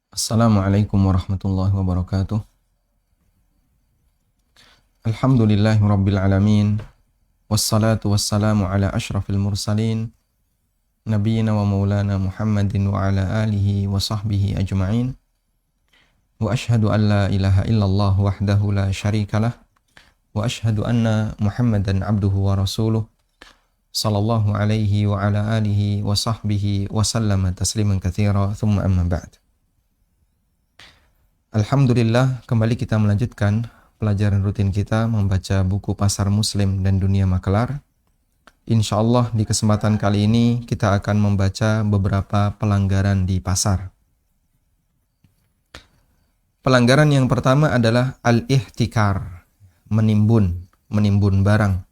Assalamualaikum warahmatullahi wabarakatuh. Alhamdulillahi rabbil alamin. Wassalatu wassalamu ala ashrafil mursalin. Nabiyyina wa maulana Muhammadin wa ala alihi wa sahbihi ajma'in. Wa ashhadu an la ilaha illallah wahdahu la syarikalah. Wa ashhadu anna Muhammadan abduhu wa rasuluh. Sallallahu alaihi wa ala alihi wa sahbihi wa sallama tasliman katsira. Thumma amma ba'd. Alhamdulillah, kembali kita melanjutkan pelajaran rutin kita membaca buku Pasar Muslim dan Dunia Makelar. Insya Allah di kesempatan kali ini kita akan membaca beberapa pelanggaran di pasar. Pelanggaran yang pertama adalah al-ihtikar, menimbun barang.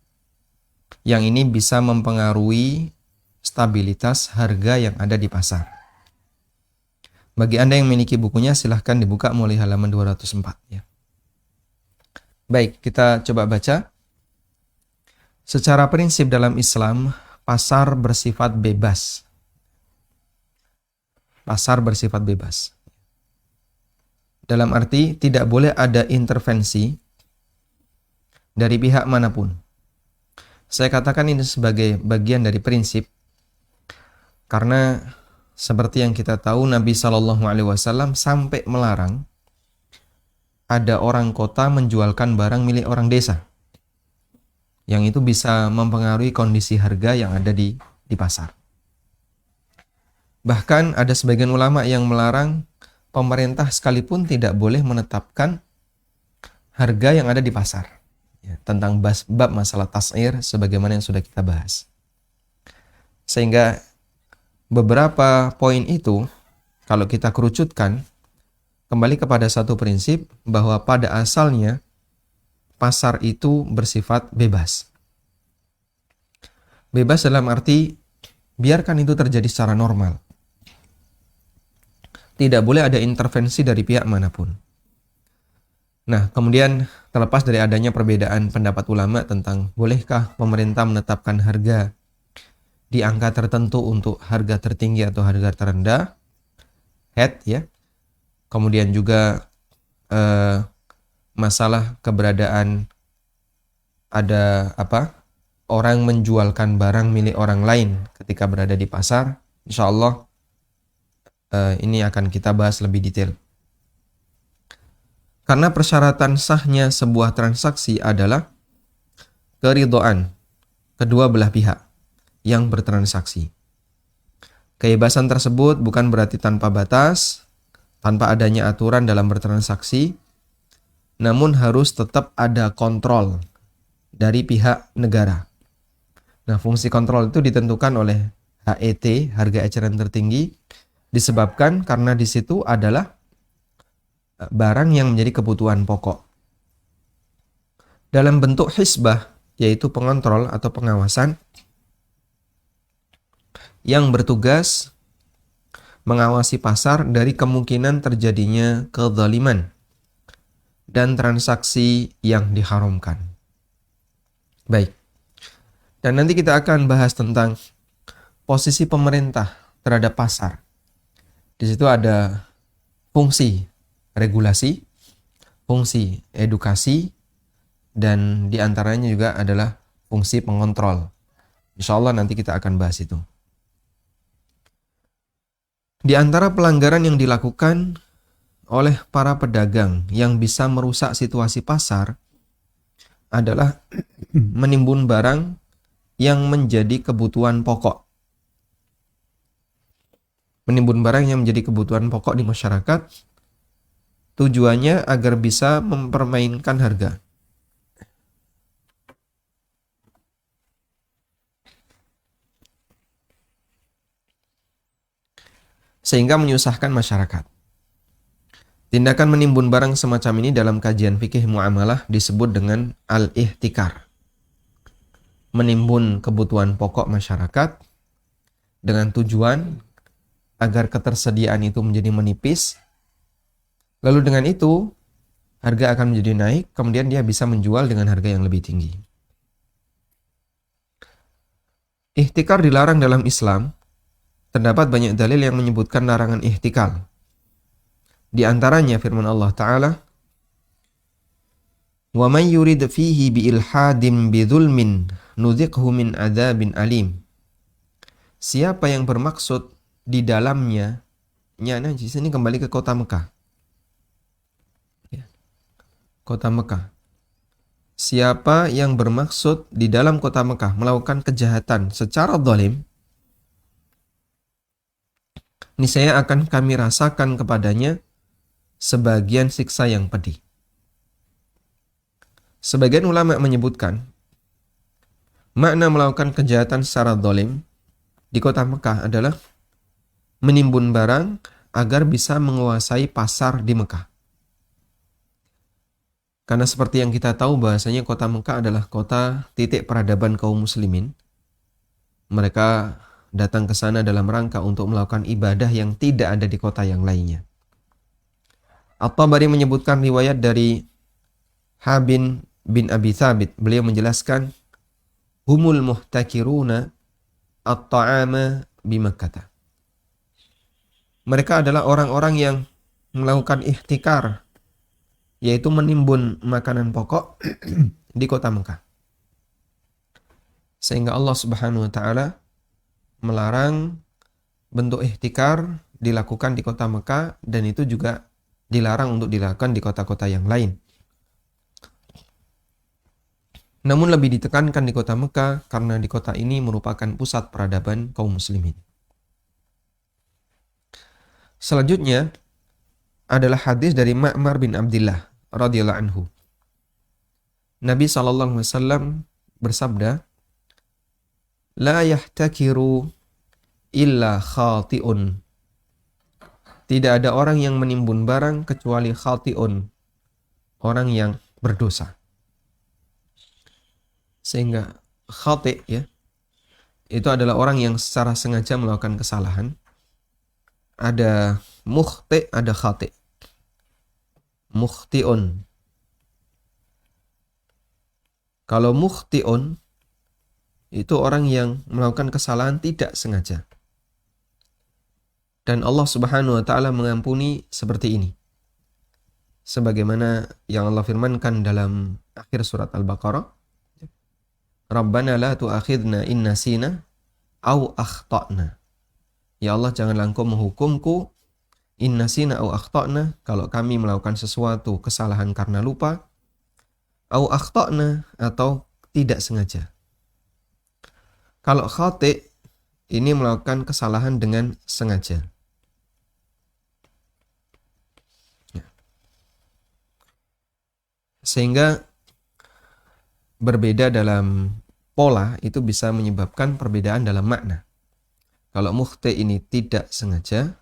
Yang ini bisa mempengaruhi stabilitas harga yang ada di pasar. Bagi Anda yang memiliki bukunya, silahkan dibuka mulai halaman 204. Ya. Baik, kita coba baca. Secara prinsip dalam Islam, pasar bersifat bebas. Pasar bersifat bebas. Dalam arti, tidak boleh ada intervensi dari pihak manapun. Saya katakan ini sebagai bagian dari prinsip, karena seperti yang kita tahu, Nabi SAW sampai melarang ada orang kota menjualkan barang milik orang desa. Yang itu bisa mempengaruhi kondisi harga yang ada di pasar. Bahkan ada sebagian ulama yang melarang pemerintah sekalipun tidak boleh menetapkan harga yang ada di pasar. Ya, tentang bab masalah tas'ir sebagaimana yang sudah kita bahas. Sehingga beberapa poin itu, kalau kita kerucutkan, kembali kepada satu prinsip bahwa pada asalnya pasar itu bersifat bebas. Bebas dalam arti biarkan itu terjadi secara normal. Tidak boleh ada intervensi dari pihak manapun. Nah, kemudian terlepas dari adanya perbedaan pendapat ulama tentang bolehkah pemerintah menetapkan harga di angka tertentu untuk harga tertinggi atau harga terendah, head ya. Kemudian juga masalah keberadaan ada orang menjualkan barang milik orang lain ketika berada di pasar. Insya Allah ini akan kita bahas lebih detail. Karena persyaratan sahnya sebuah transaksi adalah keridhaan kedua belah pihak yang bertransaksi. Kebebasan tersebut bukan berarti tanpa batas, tanpa adanya aturan dalam bertransaksi, namun harus tetap ada kontrol dari pihak negara. Nah, fungsi kontrol itu ditentukan oleh HET, harga eceran tertinggi, disebabkan karena di situ adalah barang yang menjadi kebutuhan pokok. Dalam bentuk hisbah, yaitu pengontrol atau pengawasan, yang bertugas mengawasi pasar dari kemungkinan terjadinya kezaliman dan transaksi yang diharamkan. Baik. Dan nanti kita akan bahas tentang posisi pemerintah terhadap pasar. Di situ ada fungsi regulasi, fungsi edukasi, dan diantaranya juga adalah fungsi pengontrol. Insya Allah nanti kita akan bahas itu. Di antara pelanggaran yang dilakukan oleh para pedagang yang bisa merusak situasi pasar adalah menimbun barang yang menjadi kebutuhan pokok. Menimbun barang yang menjadi kebutuhan pokok di masyarakat tujuannya agar bisa mempermainkan harga. Sehingga menyusahkan masyarakat. Tindakan menimbun barang semacam ini dalam kajian fikih muamalah disebut dengan al-ihtikar. Menimbun kebutuhan pokok masyarakat dengan tujuan agar ketersediaan itu menjadi menipis. Lalu dengan itu harga akan menjadi naik, kemudian dia bisa menjual dengan harga yang lebih tinggi. Ihtikar dilarang dalam Islam. Terdapat banyak dalil yang menyebutkan larangan ihtikar. Di antaranya firman Allah Ta'ala, "Wa may yurid fihi bi ilhadin bi dzulmin nudziqhu min adzabin alim." Siapa yang bermaksud di dalamnya, di sini kembali ke kota Mekah. Ya. Kota Mekah. Siapa yang bermaksud di dalam kota Mekah melakukan kejahatan secara zalim, niscaya akan kami rasakan kepadanya sebagian siksa yang pedih. Sebagian ulama menyebutkan makna melakukan kejahatan secara zalim di kota Mekah adalah menimbun barang agar bisa menguasai pasar di Mekah. Karena seperti yang kita tahu bahasanya kota Mekah adalah kota titik peradaban kaum muslimin. Mereka datang ke sana dalam rangka untuk melakukan ibadah yang tidak ada di kota yang lainnya. At-Tabari menyebutkan riwayat dari Habib bin Abi Thabit. Beliau menjelaskan, humul muhtakiruna at-ta'ama bi Makkah. Mereka adalah orang-orang yang melakukan ihtikar, yaitu menimbun makanan pokok di kota Mekah. Sehingga Allah Subhanahu wa taala melarang bentuk ihtikar dilakukan di kota Mekah, dan itu juga dilarang untuk dilakukan di kota-kota yang lain. Namun lebih ditekankan di kota Mekah karena di kota ini merupakan pusat peradaban kaum muslimin. Selanjutnya adalah hadis dari Ma'mar bin Abdillah radhiyallahu anhu. Nabi SAW bersabda, "La yahtakiru illa khati'un." Tidak ada orang yang menimbun barang kecuali khati'un, orang yang berdosa. Sehingga khati' ya, itu adalah orang yang secara sengaja melakukan kesalahan. Ada mukhti', ada khati'. Mukhti'un. Kalau mukhti'un itu orang yang melakukan kesalahan tidak sengaja. Dan Allah Subhanahu wa taala mengampuni seperti ini. Sebagaimana yang Allah firmankan dalam akhir surat Al-Baqarah, "Rabbana la tu'akhidna in nasina aw akhta'na." Ya Allah, janganlah Engkau menghukumku in nasina aw akhta'na, kalau kami melakukan sesuatu kesalahan karena lupa, aw akhta'na, atau tidak sengaja. Kalau khati' ini melakukan kesalahan dengan sengaja. Ya. Sehingga berbeda dalam pola itu bisa menyebabkan perbedaan dalam makna. Kalau mukhti ini tidak sengaja,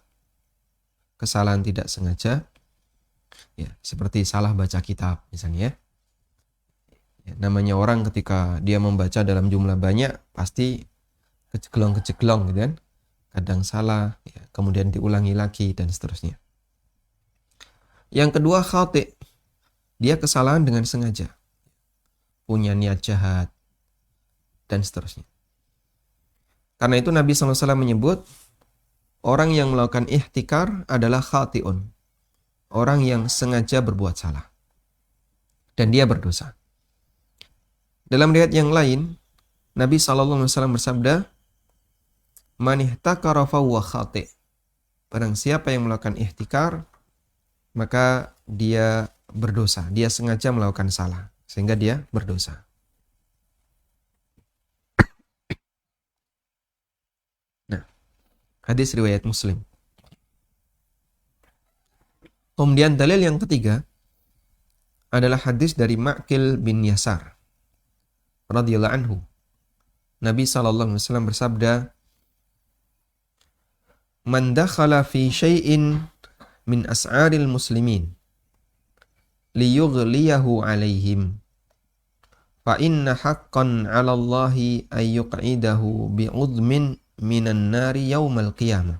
kesalahan tidak sengaja, ya, seperti salah baca kitab misalnya. Ya, namanya orang ketika dia membaca dalam jumlah banyak pasti keceklong gitu kan. Kadang salah, ya, kemudian diulangi lagi dan seterusnya. Yang kedua khati', dia kesalahan dengan sengaja, punya niat jahat dan seterusnya. Karena itu Nabi SAW menyebut orang yang melakukan ihtikar adalah khati'un, orang yang sengaja berbuat salah dan dia berdosa. Dalam riwayat yang lain, Nabi SAW bersabda, "Man ihtakara fahuwa khati'." Barang siapa yang melakukan ihtikar, maka dia berdosa, dia sengaja melakukan salah sehingga dia berdosa. Hadis riwayat Muslim. Kemudian dalil yang ketiga adalah hadis dari Ma'qil bin Yasar radhiyallahu anhu. Nabi SAW bersabda, "Man dakhala fi syai'in min as'aril muslimin liyughliyahu alaihim fa inna haqqan 'ala Allahi ay yuq'idahu bi'udmin minan nari yaumal qiyamah."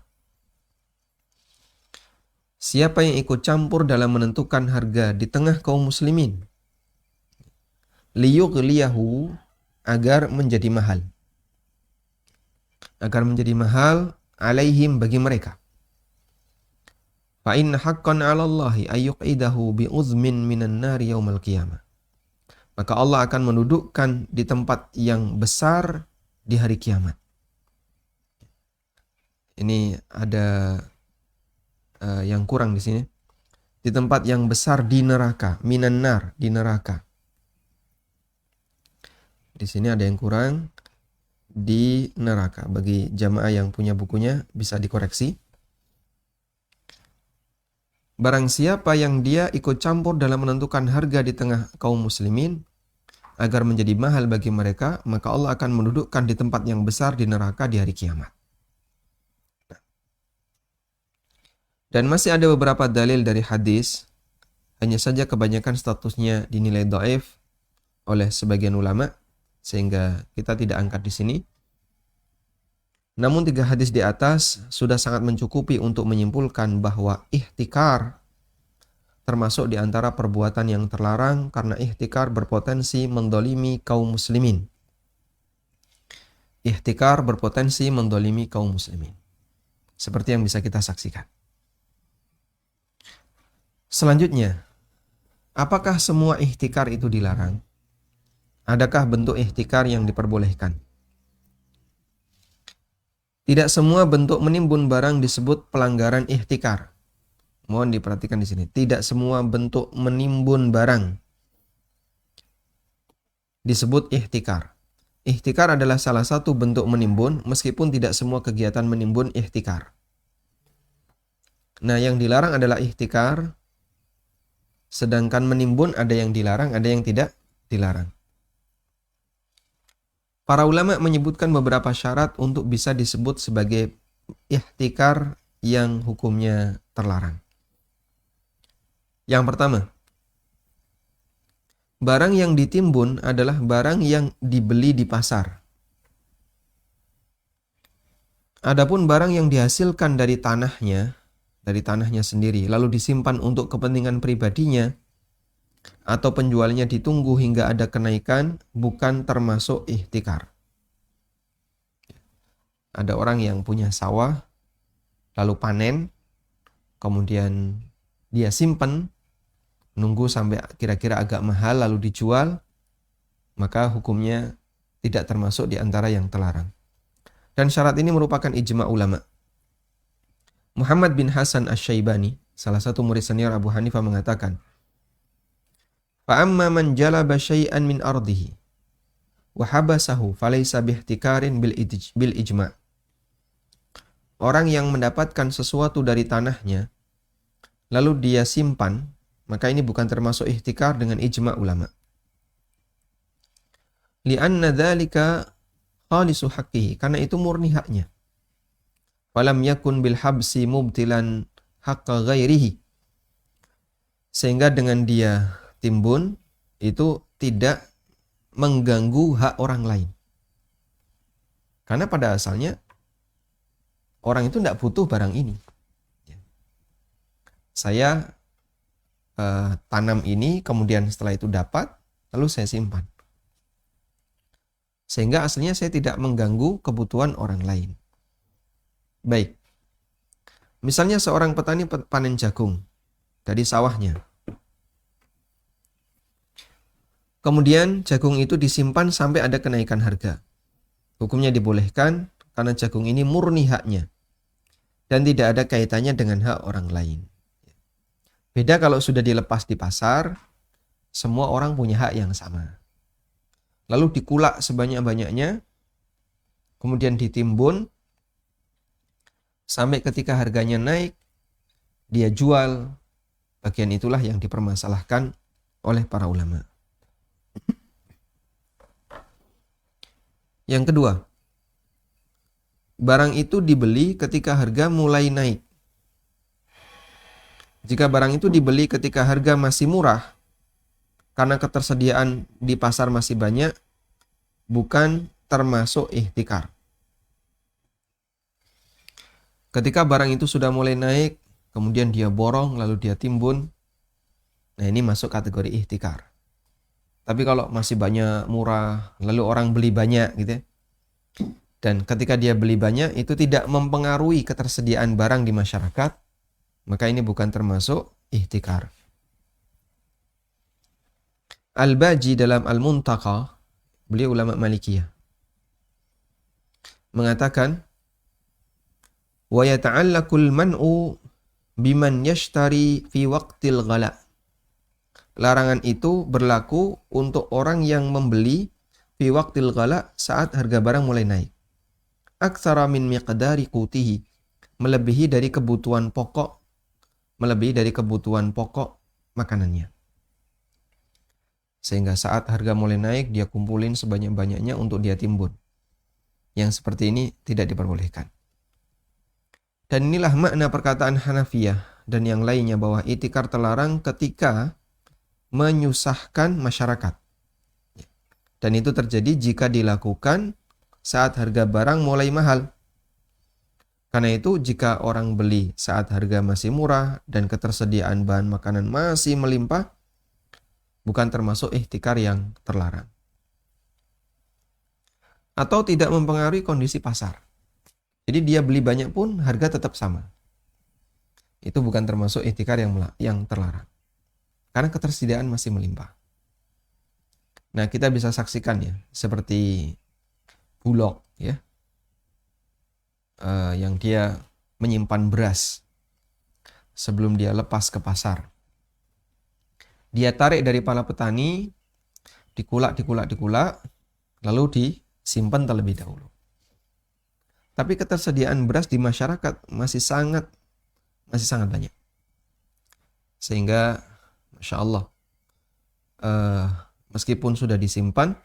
Siapa yang ikut campur dalam menentukan harga di tengah kaum muslimin, liyughliyahu, agar menjadi mahal, agar menjadi mahal alaihim bagi mereka. Fa inna haqqan 'ala Allahi ayyuqidahu bi'uzmin minan nari yaumal qiyamah. Maka Allah akan mendudukkan di tempat yang besar di hari kiamat. Ini ada yang kurang di sini. Di tempat yang besar di neraka, minan nar, di neraka. Di sini ada yang kurang, di neraka. Bagi jamaah yang punya bukunya bisa dikoreksi. Barang siapa yang dia ikut campur dalam menentukan harga di tengah kaum muslimin agar menjadi mahal bagi mereka, maka Allah akan mendudukkan di tempat yang besar di neraka di hari kiamat. Dan masih ada beberapa dalil dari hadis, hanya saja kebanyakan statusnya dinilai dhaif oleh sebagian ulama, sehingga kita tidak angkat di sini. Namun 3 hadis di atas sudah sangat mencukupi untuk menyimpulkan bahwa ihtikar termasuk di antara perbuatan yang terlarang karena ihtikar berpotensi mendolimi kaum muslimin. Ihtikar berpotensi mendolimi kaum muslimin. Seperti yang bisa kita saksikan. Selanjutnya, apakah semua ihtikar itu dilarang? Adakah bentuk ihtikar yang diperbolehkan? Tidak semua bentuk menimbun barang disebut pelanggaran ihtikar. Mohon diperhatikan di sini. Tidak semua bentuk menimbun barang disebut ihtikar. Ihtikar adalah salah satu bentuk menimbun, meskipun tidak semua kegiatan menimbun ihtikar. Nah, yang dilarang adalah ihtikar, sedangkan menimbun ada yang dilarang, ada yang tidak dilarang. Para ulama menyebutkan beberapa syarat untuk bisa disebut sebagai ihtikar yang hukumnya terlarang. Yang pertama, barang yang ditimbun adalah barang yang dibeli di pasar. Adapun barang yang dihasilkan dari tanahnya sendiri, lalu disimpan untuk kepentingan pribadinya, atau penjualnya ditunggu hingga ada kenaikan, bukan termasuk ihtikar. Ada orang yang punya sawah, lalu panen, kemudian dia simpan, nunggu sampai kira-kira agak mahal, lalu dijual, maka hukumnya tidak termasuk di antara yang terlarang. Dan syarat ini merupakan ijma' ulama. Muhammad bin Hasan Asy-Syaibani, salah satu murid senior Abu Hanifah, mengatakan, فَأَمَّا مَنْ جَلَبَ شَيْئًا مِنْ أَرْضِهِ وَحَبَسَهُ فَلَيْسَ بِاحْتِكَارٍ بِالْإِجْمَعِ. Orang yang mendapatkan sesuatu dari tanahnya, lalu dia simpan, maka ini bukan termasuk ihtikar dengan ijma' ulama. لِأَنَّ ذَلِكَ خَالِصُ حَقِّهِ, karena itu murni haknya. فَلَمْ يَكُنْ بِالْحَبْسِ مُبْتِلًا حَقَّ غَيْرِهِ, sehingga dengan dia timbun itu tidak mengganggu hak orang lain. Karena pada asalnya orang itu tidak butuh barang ini. Saya tanam ini, kemudian setelah itu dapat, lalu saya simpan. Sehingga aslinya saya tidak mengganggu kebutuhan orang lain. Baik. Misalnya seorang petani panen jagung dari sawahnya. Kemudian jagung itu disimpan sampai ada kenaikan harga. Hukumnya dibolehkan karena jagung ini murni haknya dan tidak ada kaitannya dengan hak orang lain. Beda kalau sudah dilepas di pasar, semua orang punya hak yang sama. Lalu dikulak sebanyak-banyaknya, kemudian ditimbun, sampai ketika harganya naik, dia jual. Bagian itulah yang dipermasalahkan oleh para ulama. Yang kedua, barang itu dibeli ketika harga mulai naik. Jika barang itu dibeli ketika harga masih murah, karena ketersediaan di pasar masih banyak, bukan termasuk ihtikar. Ketika barang itu sudah mulai naik, kemudian dia borong, lalu dia timbun, nah ini masuk kategori ihtikar. Tapi kalau masih banyak, murah, lalu orang beli banyak gitu ya, Dan ketika dia beli banyak, itu tidak mempengaruhi ketersediaan barang di masyarakat, maka ini bukan termasuk ihtikar. Al-Baji dalam Al-Muntaqa, beliau ulama Malikiyah, mengatakan, wa yata'allaqul man'u biman yashtari fi waqtil ghala. Larangan itu berlaku untuk orang yang membeli fi waqtil ghala saat harga barang mulai naik. Aktsara min miqdari qutihi, melebihi dari kebutuhan pokok makanannya. Sehingga saat harga mulai naik, dia kumpulin sebanyak-banyaknya untuk dia timbun. Yang seperti ini tidak diperbolehkan. Dan inilah makna perkataan Hanafiyah dan yang lainnya bahwa ihtikar terlarang ketika menyusahkan masyarakat. Dan itu terjadi jika dilakukan saat harga barang mulai mahal. Karena itu jika orang beli saat harga masih murah dan ketersediaan bahan makanan masih melimpah, bukan termasuk ihtikar yang terlarang. Atau tidak mempengaruhi kondisi pasar. Jadi dia beli banyak pun harga tetap sama. Itu bukan termasuk ihtikar yang terlarang. Karena ketersediaan masih melimpah. Nah, kita bisa saksikan ya, seperti Bulog ya, yang dia menyimpan beras sebelum dia lepas ke pasar. Dia tarik dari para petani, dikulak, lalu disimpan terlebih dahulu. Tapi ketersediaan beras di masyarakat masih sangat banyak. Sehingga, Masya Allah, meskipun sudah disimpan,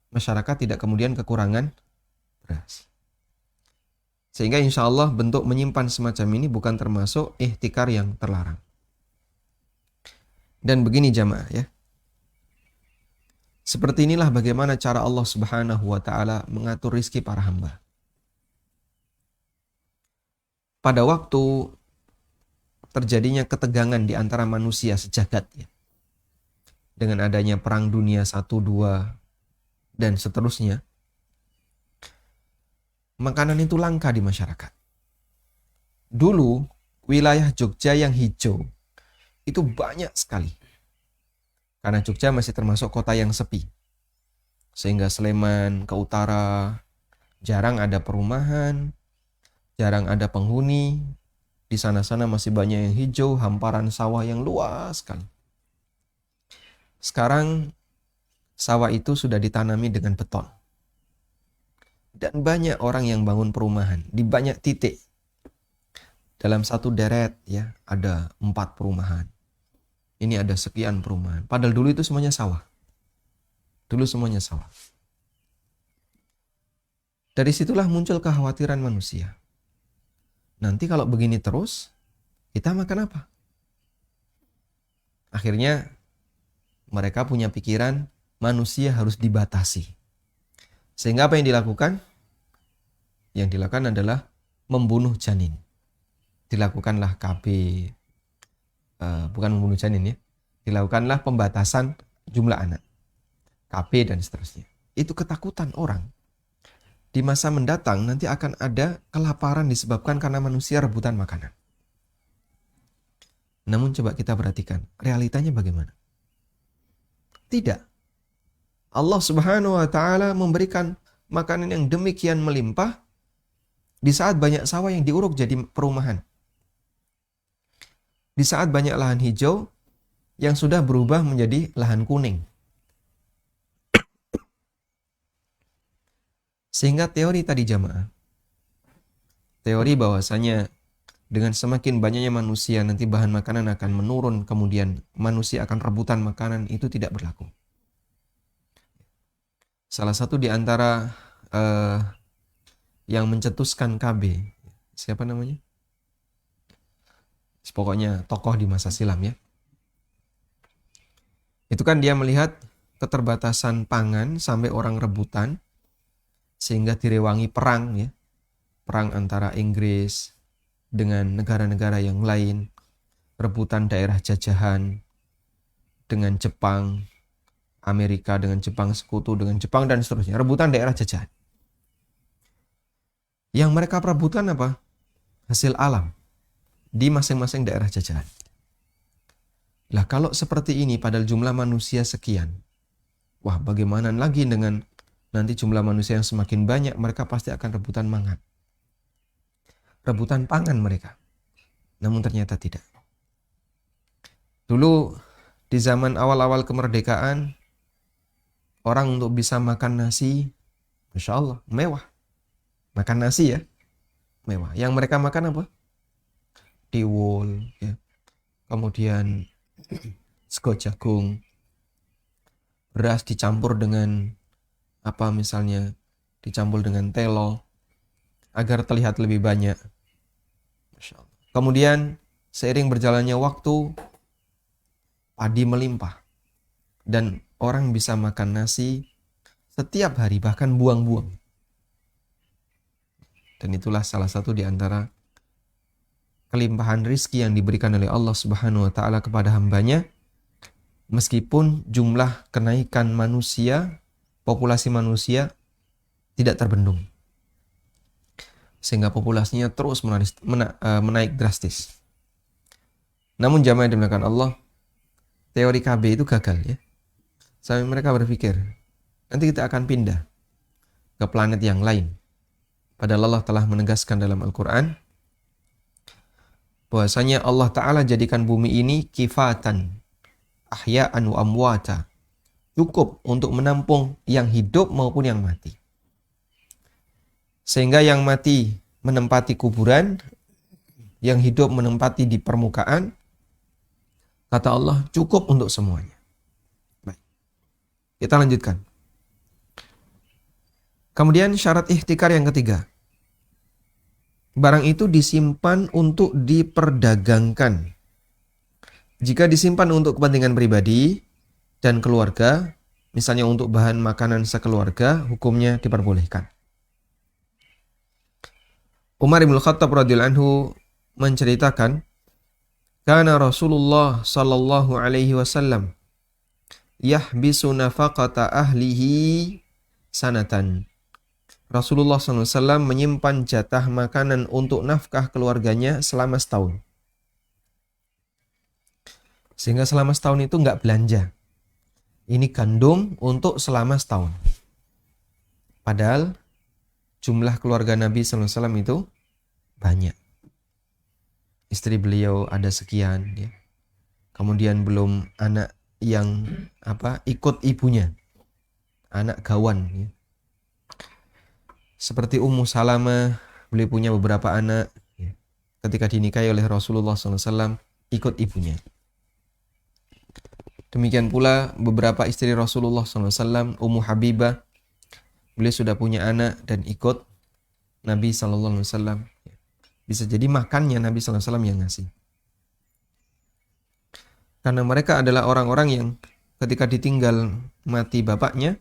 masyarakat tidak kemudian kekurangan beras. Sehingga insya Allah bentuk menyimpan semacam ini bukan termasuk ihtikar yang terlarang. Dan begini jamaah ya. Seperti inilah bagaimana cara Allah Subhanahu wa Ta'ala mengatur rizki para hamba. Pada waktu terjadinya ketegangan di antara manusia sejagat ya, dengan adanya perang dunia 1, 2, dan seterusnya, makanan itu langka di masyarakat. Dulu, wilayah Jogja yang hijau itu banyak sekali. Karena Jogja masih termasuk kota yang sepi. Sehingga Sleman ke utara jarang ada perumahan, jarang ada penghuni. Di sana-sana masih banyak yang hijau, hamparan sawah yang luas sekali. Sekarang sawah itu sudah ditanami dengan beton. Dan banyak orang yang bangun perumahan di banyak titik. Dalam satu deret ya, ada 4 perumahan. Ini ada sekian perumahan. Padahal dulu itu semuanya sawah. Dari situlah muncul kekhawatiran manusia. Nanti kalau begini terus, kita makan apa? Akhirnya mereka punya pikiran manusia harus dibatasi. Sehingga apa yang dilakukan? Yang dilakukan adalah membunuh janin. Dilakukanlah KB, bukan membunuh janin ya. Dilakukanlah pembatasan jumlah anak. KB dan seterusnya. Itu ketakutan orang. Di masa mendatang nanti akan ada kelaparan disebabkan karena manusia rebutan makanan. Namun coba kita perhatikan, realitanya bagaimana? Tidak. Allah Subhanahu wa Ta'ala memberikan makanan yang demikian melimpah di saat banyak sawah yang diuruk jadi perumahan. Di saat banyak lahan hijau yang sudah berubah menjadi lahan kuning. Sehingga teori tadi jamaah, teori bahwasanya dengan semakin banyaknya manusia nanti bahan makanan akan menurun, kemudian manusia akan rebutan makanan, itu tidak berlaku. Salah satu di antara yang mencetuskan KB, siapa namanya? Pokoknya tokoh di masa silam ya. Itu kan dia melihat keterbatasan pangan sampai orang rebutan, sehingga direwangi perang ya. Perang antara Inggris dengan negara-negara yang lain, rebutan daerah jajahan dengan Jepang, Amerika dengan Jepang sekutu dengan Jepang dan seterusnya, rebutan daerah jajahan. Yang mereka perebutkan apa? Hasil alam di masing-masing daerah jajahan. Lah kalau seperti ini padahal jumlah manusia sekian. Wah, bagaimana lagi dengan nanti jumlah manusia yang semakin banyak, mereka pasti akan rebutan mangan. Rebutan pangan mereka. Namun ternyata tidak. Dulu di zaman awal-awal kemerdekaan, orang untuk bisa makan nasi, Masya Allah, mewah. Makan nasi ya, mewah. Yang mereka makan apa? Tiwul, ya. Kemudian sego jagung, beras dicampur dengan apa misalnya, dicampur dengan telo, agar terlihat lebih banyak. Masya Allah. Kemudian seiring berjalannya waktu, padi melimpah. Dan orang bisa makan nasi setiap hari, bahkan buang-buang. Dan itulah salah satu di antara kelimpahan rizki yang diberikan oleh Allah Subhanahu wa Ta'ala kepada hambanya, meskipun jumlah kenaikan manusia, populasi manusia tidak terbendung, sehingga populasinya terus menaik drastis. Namun jamaah yang dimuliakan Allah, teori KB itu gagal ya. Sampai mereka berpikir, nanti kita akan pindah ke planet yang lain. Padahal Allah telah menegaskan dalam Al-Quran, bahwasanya Allah Ta'ala jadikan bumi ini kifatan, ahya'an wa amwata, cukup untuk menampung yang hidup maupun yang mati. Sehingga yang mati menempati kuburan, yang hidup menempati di permukaan, kata Allah cukup untuk semuanya. Baik, kita lanjutkan. Kemudian syarat ihtikar yang ketiga, barang itu disimpan untuk diperdagangkan. Jika disimpan untuk kepentingan pribadi dan keluarga, misalnya untuk bahan makanan sekeluarga, hukumnya diperbolehkan. Umar bin Khattab radhiyallahu anhu menceritakan, kana Rasulullah sallallahu alaihi wasallam yahbisu nafaqata ahlihi sanatan. Rasulullah SAW menyimpan jatah makanan untuk nafkah keluarganya selama setahun. Sehingga selama setahun itu nggak belanja. Ini gandum untuk selama setahun. Padahal jumlah keluarga Nabi SAW itu banyak. Istri beliau ada sekian. Ya. Kemudian belum anak yang ikut ibunya. Anak gawan. Ya. Seperti Ummu Salamah, beliau punya beberapa anak. Ya. Ketika dinikahi oleh Rasulullah SAW, ikut ibunya. Demikian pula beberapa istri Rasulullah SAW, Ummu Habibah, beliau sudah punya anak dan ikut Nabi SAW. Bisa jadi makannya Nabi SAW yang ngasih. Karena mereka adalah orang-orang yang ketika ditinggal mati bapaknya,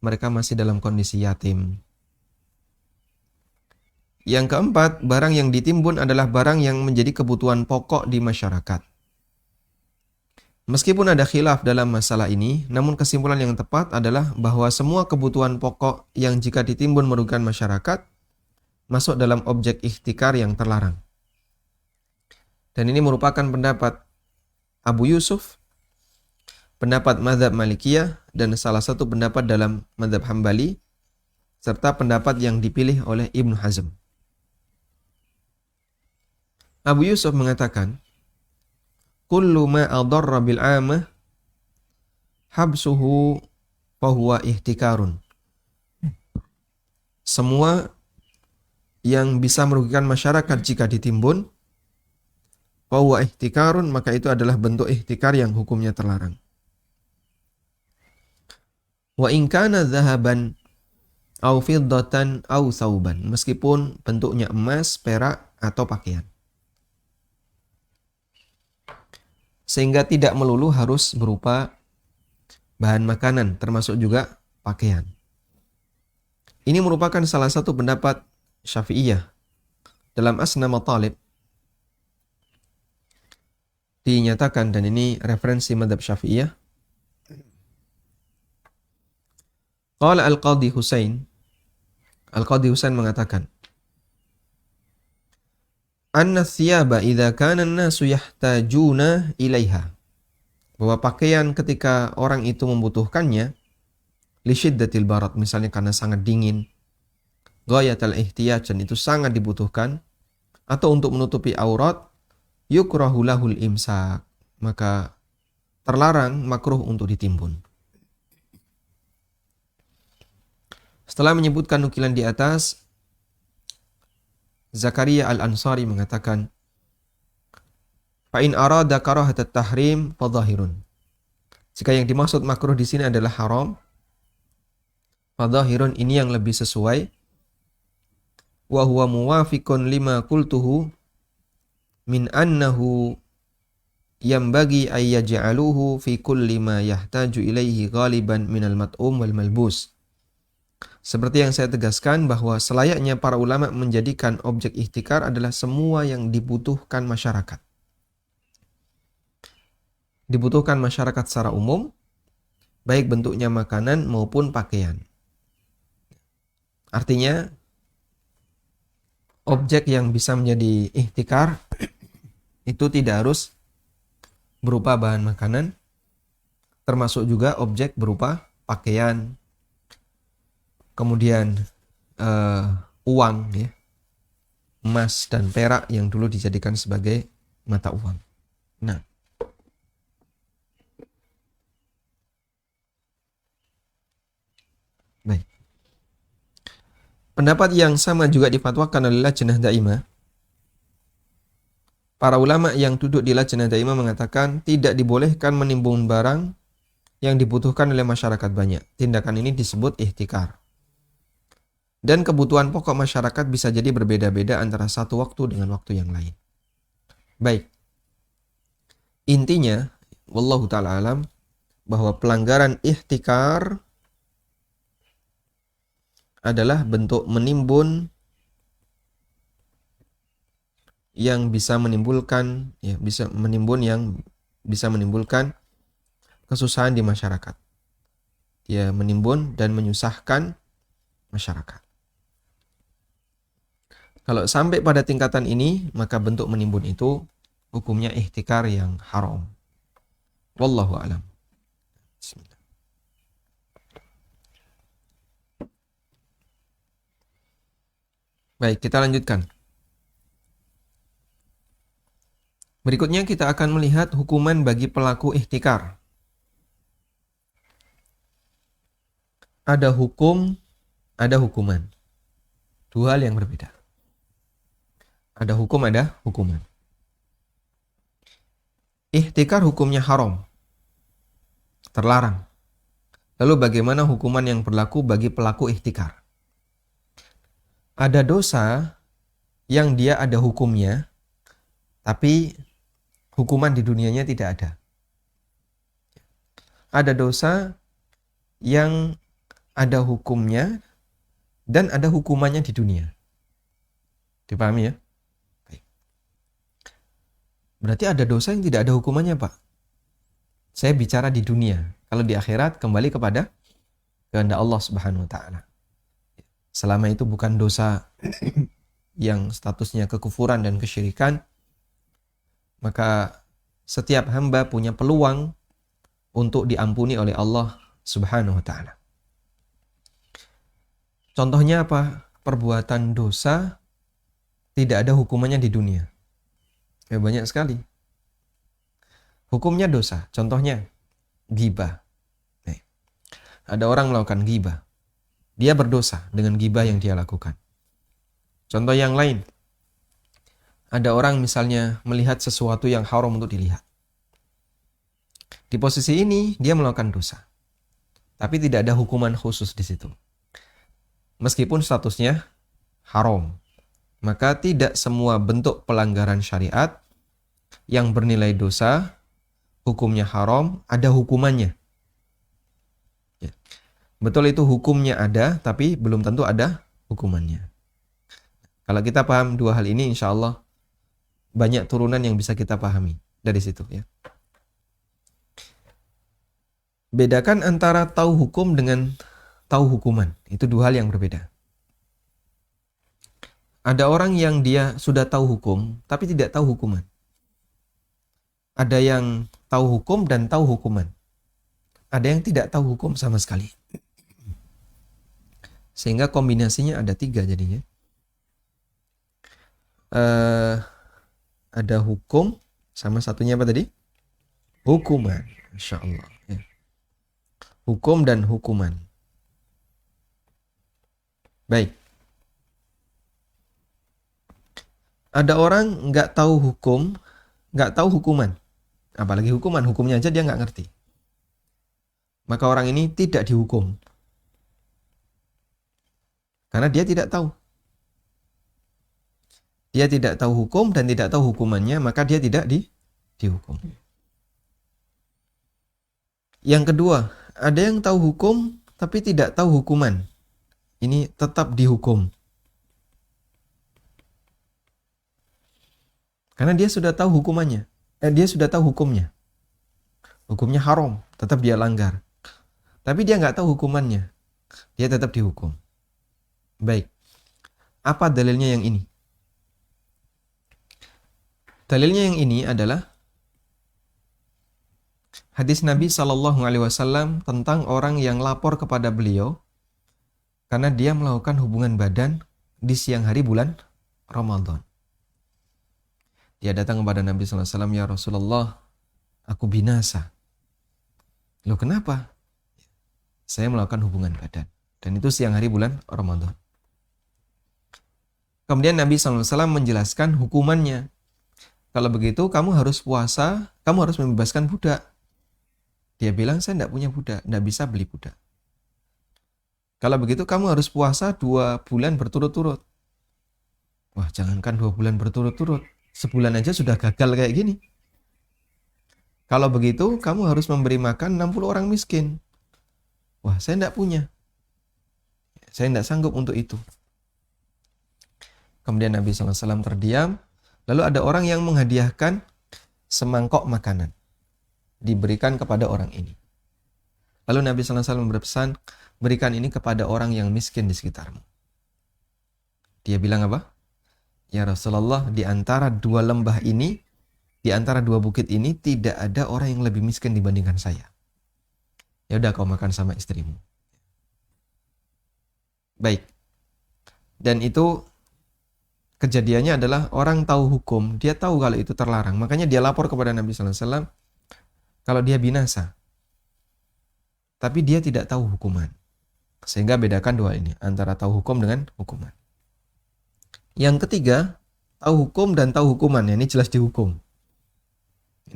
mereka masih dalam kondisi yatim. Yang keempat, barang yang ditimbun adalah barang yang menjadi kebutuhan pokok di masyarakat. Meskipun ada khilaf dalam masalah ini, namun kesimpulan yang tepat adalah bahwa semua kebutuhan pokok yang jika ditimbun merugikan masyarakat, masuk dalam objek ihtikar yang terlarang. Dan ini merupakan pendapat Abu Yusuf, pendapat mazhab Malikiyah, dan salah satu pendapat dalam mazhab Hambali, serta pendapat yang dipilih oleh Ibnu Hazm. Abu Yusuf mengatakan, kullu ma adarra bil 'amah habsuhu fahuwa ihtikarun. Semua yang bisa merugikan masyarakat jika ditimbun, fahuwa ihtikarun, maka itu adalah bentuk ihtikar yang hukumnya terlarang. Wa in kana dhahaban aw fiddatan aw thawban, meskipun bentuknya emas, perak atau pakaian. Sehingga tidak melulu harus berupa bahan makanan, termasuk juga pakaian. Ini merupakan salah satu pendapat Syafi'iyah. Dalam Asna Matalib dinyatakan, dan ini referensi mazhab Syafi'iyah. Qala Al-Qadhi Husain mengatakan, anna thiyaba idza kana an-nasu yahtajuna ilaiha. Bahwa pakaian ketika orang itu membutuhkannya, li syiddatil barad, misalnya karena sangat dingin, ghayatal ihtiyaj, dan itu sangat dibutuhkan, atau untuk menutupi aurat, yukrahu lahul imsak, maka terlarang, makruh untuk ditimbun. Setelah menyebutkan nukilan di atas, Zakaria Al-Ansari mengatakan, Fa'in arada karahatat tahrim fadhahirun. Jika yang dimaksud makruh di sini adalah haram, fadhahirun, ini yang lebih sesuai. Wa huwa muwafiqun lima qultuhu min annahu yambagi ay yaj'aluhu fi kulli ma yahtaju ilaihi ghaliban minal mat'um wal malbus. Seperti yang saya tegaskan bahwa selayaknya para ulama menjadikan objek ihtikar adalah semua yang dibutuhkan masyarakat. Dibutuhkan masyarakat secara umum, baik bentuknya makanan maupun pakaian. Artinya, objek yang bisa menjadi ihtikar itu tidak harus berupa bahan makanan, termasuk juga objek berupa pakaian, kemudian uang, ya, emas dan perak yang dulu dijadikan sebagai mata uang. Nah, baik. Pendapat yang sama juga difatwakan oleh Lajnah Daimah. Para ulama yang duduk di Lajnah Daimah mengatakan tidak dibolehkan menimbun barang yang dibutuhkan oleh masyarakat banyak. Tindakan ini disebut ihtikar. Dan kebutuhan pokok masyarakat bisa jadi berbeda-beda antara satu waktu dengan waktu yang lain. Baik. Intinya, wallahu ta'ala alam, bahwa pelanggaran ihtikar adalah bentuk menimbun yang bisa menimbulkan, ya, bisa menimbun yang bisa menimbulkan kesusahan di masyarakat. Ya, menimbun dan menyusahkan masyarakat. Kalau sampai pada tingkatan ini, maka bentuk menimbun itu hukumnya ihtikar yang haram. Wallahu a'lam. Bismillah. Baik, kita lanjutkan. Berikutnya kita akan melihat hukuman bagi pelaku ihtikar. Ada hukum, ada hukuman. Dua hal yang berbeda. Ada hukum, ada hukuman. Ihtikar hukumnya haram, terlarang. Lalu bagaimana hukuman yang berlaku bagi pelaku ihtikar? Ada dosa yang dia ada hukumnya, tapi hukuman di dunianya tidak ada. Ada dosa yang ada hukumnya dan ada hukumannya di dunia. Dipahami ya? Berarti ada dosa yang tidak ada hukumannya, Pak. Saya bicara di dunia. Kalau di akhirat kembali kepada kehendak Allah Subhanahu wa taala. Selama itu bukan dosa yang statusnya kekufuran dan kesyirikan, maka setiap hamba punya peluang untuk diampuni oleh Allah Subhanahu wa taala. Contohnya apa? Perbuatan dosa tidak ada hukumannya di dunia. Ya, banyak sekali. Hukumnya dosa. Contohnya ghibah. Ada orang melakukan ghibah. Dia berdosa dengan ghibah yang dia lakukan. Contoh yang lain. Ada orang misalnya melihat sesuatu yang haram untuk dilihat. Di posisi ini dia melakukan dosa. Tapi tidak ada hukuman khusus di situ. Meskipun statusnya haram. Maka tidak semua bentuk pelanggaran syariat yang bernilai dosa, hukumnya haram, ada hukumannya. Ya. Betul itu hukumnya ada, tapi belum tentu ada hukumannya. Kalau kita paham dua hal ini, insya Allah banyak turunan yang bisa kita pahami dari situ. Ya. Bedakan antara tahu hukum dengan tahu hukuman. Itu dua hal yang berbeda. Ada orang yang dia sudah tahu hukum, tapi tidak tahu hukuman. Ada yang tahu hukum dan tahu hukuman. Ada yang tidak tahu hukum sama sekali. Sehingga kombinasinya ada 3 jadinya. Ada hukum, sama satunya apa tadi? Hukuman. Masya Allah. Ya. Hukum dan hukuman. Baik. Ada orang nggak tahu hukum, nggak tahu hukuman. Apalagi hukuman, hukumnya aja dia nggak ngerti. Maka orang ini tidak dihukum. Karena dia tidak tahu. Dia tidak tahu hukum dan tidak tahu hukumannya, maka dia tidak dihukum. Yang kedua, ada yang tahu hukum tapi tidak tahu hukuman. Ini tetap dihukum. Karena dia sudah tahu hukumannya. Dia sudah tahu hukumnya. Hukumnya haram, tetap dia langgar. Tapi dia nggak tahu hukumannya. Dia tetap dihukum. Baik. Apa dalilnya yang ini? Dalilnya yang ini adalah hadis Nabi SAW tentang orang yang lapor kepada beliau karena dia melakukan hubungan badan di siang hari bulan Ramadan. Dia datang kepada Nabi SAW, ya Rasulullah, aku binasa. Loh kenapa? Saya melakukan hubungan badan. Dan itu siang hari bulan Ramadan. Kemudian Nabi SAW menjelaskan hukumannya. Kalau begitu kamu harus puasa, kamu harus membebaskan budak. Dia bilang saya tidak punya budak, tidak bisa beli budak. Kalau begitu kamu harus puasa 2 bulan berturut-turut. Wah jangankan 2 bulan berturut-turut, sebulan aja sudah gagal kayak gini. Kalau begitu kamu harus memberi makan 60 orang miskin. Wah saya tidak punya. Saya tidak sanggup untuk itu. Kemudian Nabi SAW terdiam. Lalu ada orang yang menghadiahkan semangkok makanan. Diberikan kepada orang ini. Lalu Nabi SAW berpesan, berikan ini kepada orang yang miskin di sekitarmu. Dia bilang apa? Ya Rasulullah, di antara 2 lembah ini, di antara 2 bukit ini, tidak ada orang yang lebih miskin dibandingkan saya. Ya udah kau makan sama istrimu. Baik. Dan itu kejadiannya adalah orang tahu hukum, dia tahu kalau itu terlarang. Makanya dia lapor kepada Nabi SAW kalau dia binasa. Tapi dia tidak tahu hukuman. Sehingga bedakan 2 ini, antara tahu hukum dengan hukuman. Yang ketiga, tahu hukum dan tahu hukuman. Ini jelas dihukum.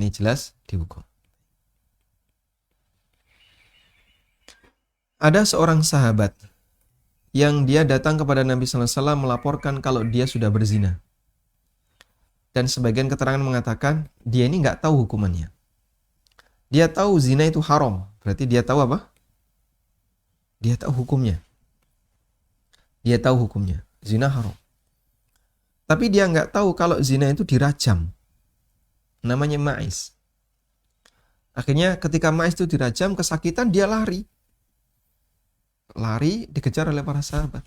Ini jelas dihukum. Ada seorang sahabat yang dia datang kepada Nabi SAW melaporkan kalau dia sudah berzina. Dan sebagian keterangan mengatakan dia ini nggak tahu hukumannya. Dia tahu zina itu haram. Berarti dia tahu apa? Dia tahu hukumnya. Dia tahu hukumnya. Zina haram. Tapi dia nggak tahu kalau zina itu dirajam. Namanya ma'is. Akhirnya ketika ma'is itu dirajam, kesakitan, dia lari. Lari dikejar oleh para sahabat.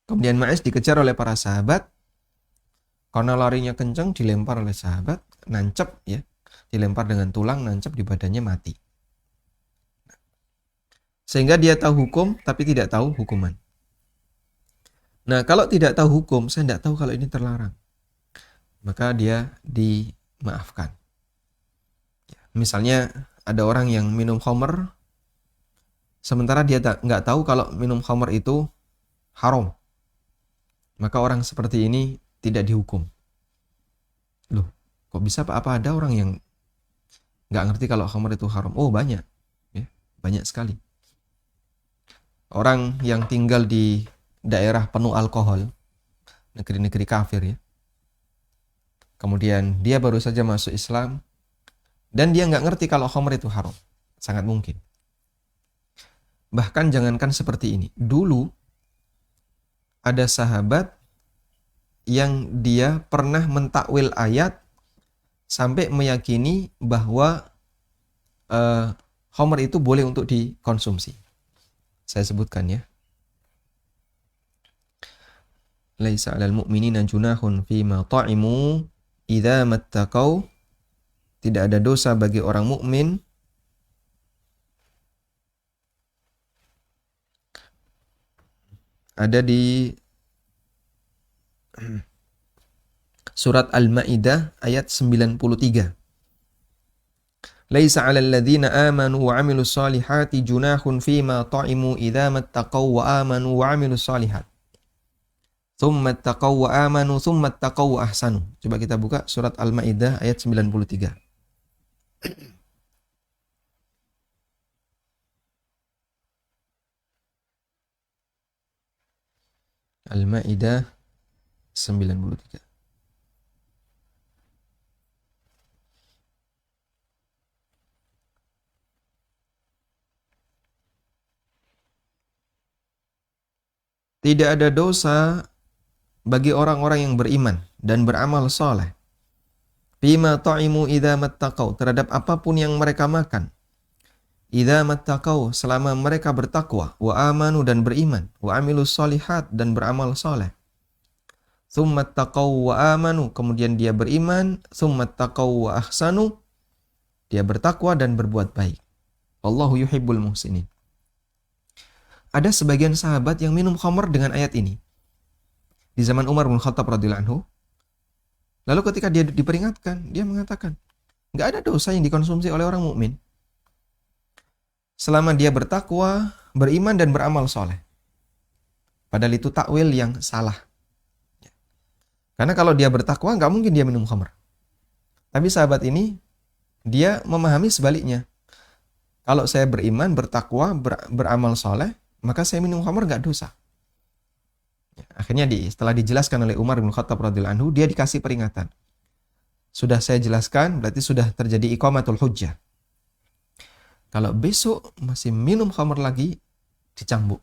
Kemudian Ma'is dikejar oleh para sahabat. Karena larinya kencang, dilempar oleh sahabat, nancep ya. Dilempar dengan tulang, nancep di badannya, mati. Sehingga dia tahu hukum tapi tidak tahu hukuman. Nah, kalau tidak tahu hukum, saya tidak tahu kalau ini terlarang. Maka dia dimaafkan. Misalnya ada orang yang minum khamr, sementara dia nggak tahu kalau minum khamr itu haram. Maka orang seperti ini tidak dihukum. Loh, kok bisa apa ada orang yang nggak ngerti kalau khamr itu haram? Oh banyak, ya, banyak sekali. Orang yang tinggal di daerah penuh alkohol, negeri-negeri kafir ya. Kemudian dia baru saja masuk Islam, dan dia nggak ngerti kalau khamr itu haram. Sangat mungkin. Bahkan jangankan seperti ini. Dulu ada sahabat yang dia pernah mentakwil ayat sampai meyakini bahwa khamr itu boleh untuk dikonsumsi. Saya sebutkan ya. Laisa 'alal mu'minina junahun fima ta'imu idza mattaqau. Tidak ada dosa bagi orang mukmin ada di surat Al-Maidah ayat 93. Laisa 'alal ladzina amanu wa 'amilus solihati junahun fima ta'imu idza mattaqaw wa amanu wa 'amilus solihat. Tsumma taqaw wa amanu tsumma taqaw wa ahsanu. Coba kita buka surat Al-Maidah ayat 93. Al-Maidah 93. Tidak ada dosa bagi orang-orang yang beriman dan beramal soleh. Bima ta'imu idza mattaqau, terhadap apapun yang mereka makan. Idza mattaqau, selama mereka bertakwa, wa amanu dan beriman, wa amilus solihat dan beramal soleh. Tsumma taqau wa amanu, kemudian dia beriman, tsumma taqau wa ahsanu, dia bertakwa dan berbuat baik. Wallahu yuhibbul muhsinin. Ada sebagian sahabat yang minum khamr dengan ayat ini di zaman Umar bin Khattab radhiyallahu anhu. Lalu ketika dia diperingatkan, dia mengatakan, enggak ada dosa yang dikonsumsi oleh orang mukmin selama dia bertakwa, beriman dan beramal soleh. Padahal itu takwil yang salah. Karena kalau dia bertakwa, enggak mungkin dia minum khamr. Tapi sahabat ini, dia memahami sebaliknya. Kalau saya beriman, bertakwa, beramal soleh, maka saya minum khamr enggak dosa. Akhirnya setelah dijelaskan oleh Umar bin Khattab radhiyallahu anhu, dia dikasih peringatan. Sudah saya jelaskan, berarti sudah terjadi iqamatul hujjah. Kalau besok masih minum khamr lagi, dicambuk,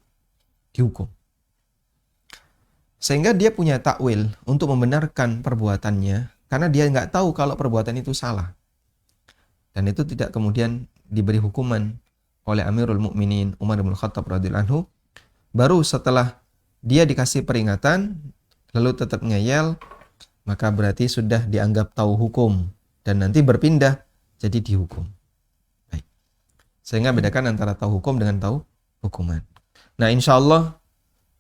dihukum. Sehingga dia punya takwil untuk membenarkan perbuatannya, karena dia nggak tahu kalau perbuatan itu salah. Dan itu tidak kemudian diberi hukuman oleh Amirul Mukminin Umar bin Khattab radhiyallahu anhu. Baru setelah dia dikasih peringatan, lalu tetap ngeyel, maka berarti sudah dianggap tahu hukum. Dan nanti berpindah jadi dihukum. Baik. Sehingga bedakan antara tahu hukum dengan tahu hukuman. Nah, insya Allah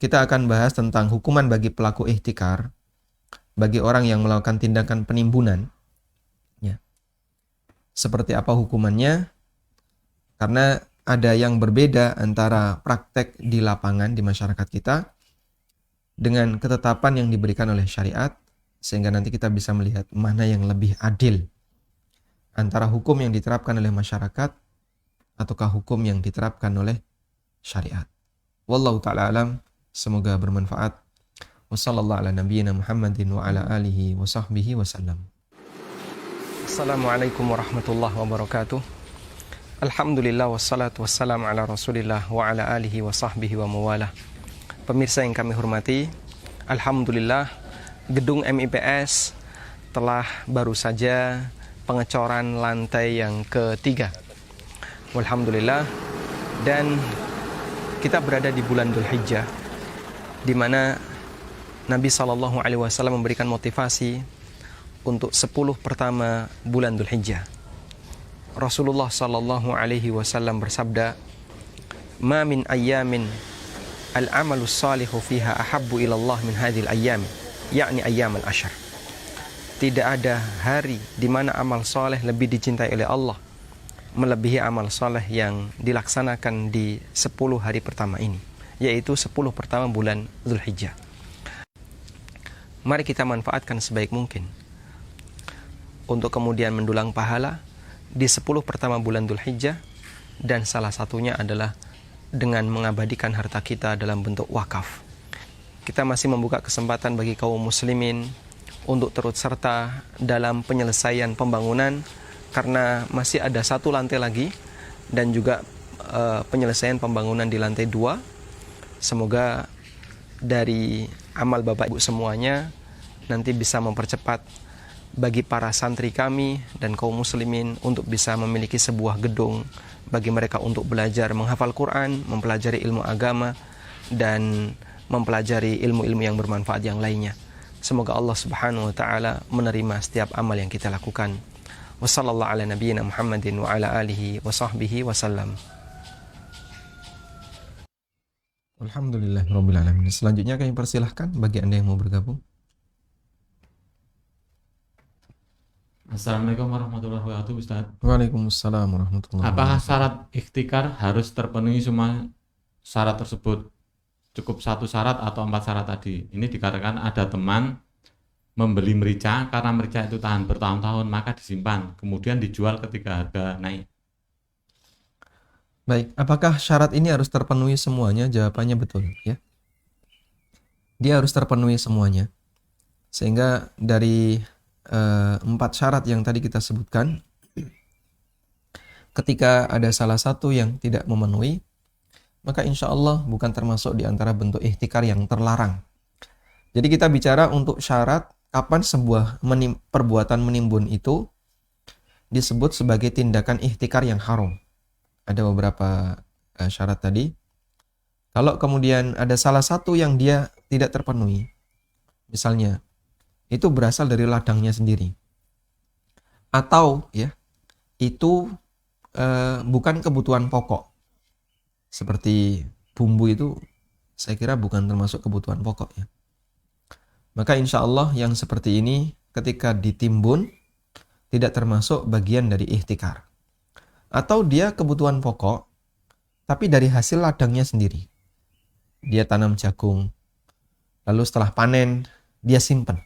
kita akan bahas tentang hukuman bagi pelaku ihtikar, bagi orang yang melakukan tindakan penimbunan. Ya. Seperti apa hukumannya? Karena ada yang berbeda antara praktek di lapangan di masyarakat kita dengan ketetapan yang diberikan oleh syariat, sehingga nanti kita bisa melihat mana yang lebih adil antara hukum yang diterapkan oleh masyarakat ataukah hukum yang diterapkan oleh syariat. Wallahu ta'ala alam, semoga bermanfaat. Wassallallahu ala nabiyyina Muhammadin wa ala alihi wa sahbihi wasallam. Assalamualaikum warahmatullahi wabarakatuh. Alhamdulillah wassalatu wassalamu ala rasulillah wa ala alihi wa sahbihi wa mawalah. Pemirsa yang kami hormati, alhamdulillah gedung MIPS telah baru saja pengecoran lantai yang ketiga. Alhamdulillah, dan kita berada di bulan Dzulhijjah, di mana Nabi SAW memberikan motivasi untuk 10 pertama bulan Dzulhijjah. Rasulullah SAW bersabda, "Ma min ayyamin al-amalu salihu fiha ahabbu ilallah min hadhil ayyam, yakni ayyam al-ashr." Tidak ada hari di mana amal soleh lebih dicintai oleh Allah melebihi amal soleh yang dilaksanakan di 10 hari pertama ini, yaitu 10 pertama bulan Dzulhijjah. Mari kita manfaatkan sebaik mungkin untuk kemudian mendulang pahala di 10 pertama bulan Dzulhijjah, dan salah satunya adalah dengan mengabadikan harta kita dalam bentuk wakaf. Kita masih membuka kesempatan bagi kaum muslimin untuk turut serta dalam penyelesaian pembangunan, karena masih ada 1 lantai lagi dan juga penyelesaian pembangunan di lantai 2. Semoga dari amal Bapak Ibu semuanya nanti bisa mempercepat bagi para santri kami dan kaum muslimin untuk bisa memiliki sebuah gedung bagi mereka untuk belajar menghafal Quran, mempelajari ilmu agama, dan mempelajari ilmu-ilmu yang bermanfaat yang lainnya. Semoga Allah Subhanahu wa taala menerima setiap amal yang kita lakukan. Wassallallahu ala nabiyyina Muhammadin wa ala alihi wa sahbihi wasallam. Alhamdulillahirabbil alamin. Selanjutnya kami persilahkan bagi Anda yang mau bergabung. Assalamualaikum warahmatullahi wabarakatuh, Ustaz. Waalaikumsalam warahmatullahi Apakah wabarakatuh. syarat ikhtikar harus terpenuhi semua syarat tersebut? Cukup satu syarat atau 4 syarat tadi? Ini dikarenakan ada teman membeli merica karena merica itu tahan bertahun-tahun, maka disimpan, kemudian dijual ketika harga naik. Baik, apakah syarat ini harus terpenuhi semuanya? Jawabannya betul, ya. Dia harus terpenuhi semuanya. Sehingga dari 4 syarat yang tadi kita sebutkan, ketika ada salah satu yang tidak memenuhi, maka insya Allah bukan termasuk di antara bentuk ihtikar yang terlarang. Jadi kita bicara untuk syarat kapan sebuah perbuatan menimbun itu disebut sebagai tindakan ihtikar yang haram. Ada beberapa syarat tadi. Kalau kemudian ada salah satu yang dia tidak terpenuhi, misalnya itu berasal dari ladangnya sendiri, atau ya itu bukan kebutuhan pokok, seperti bumbu itu saya kira bukan termasuk kebutuhan pokok ya. Maka insya Allah yang seperti ini ketika ditimbun tidak termasuk bagian dari ihtikar. Atau dia kebutuhan pokok tapi dari hasil ladangnya sendiri. Dia tanam jagung, lalu setelah panen dia simpan.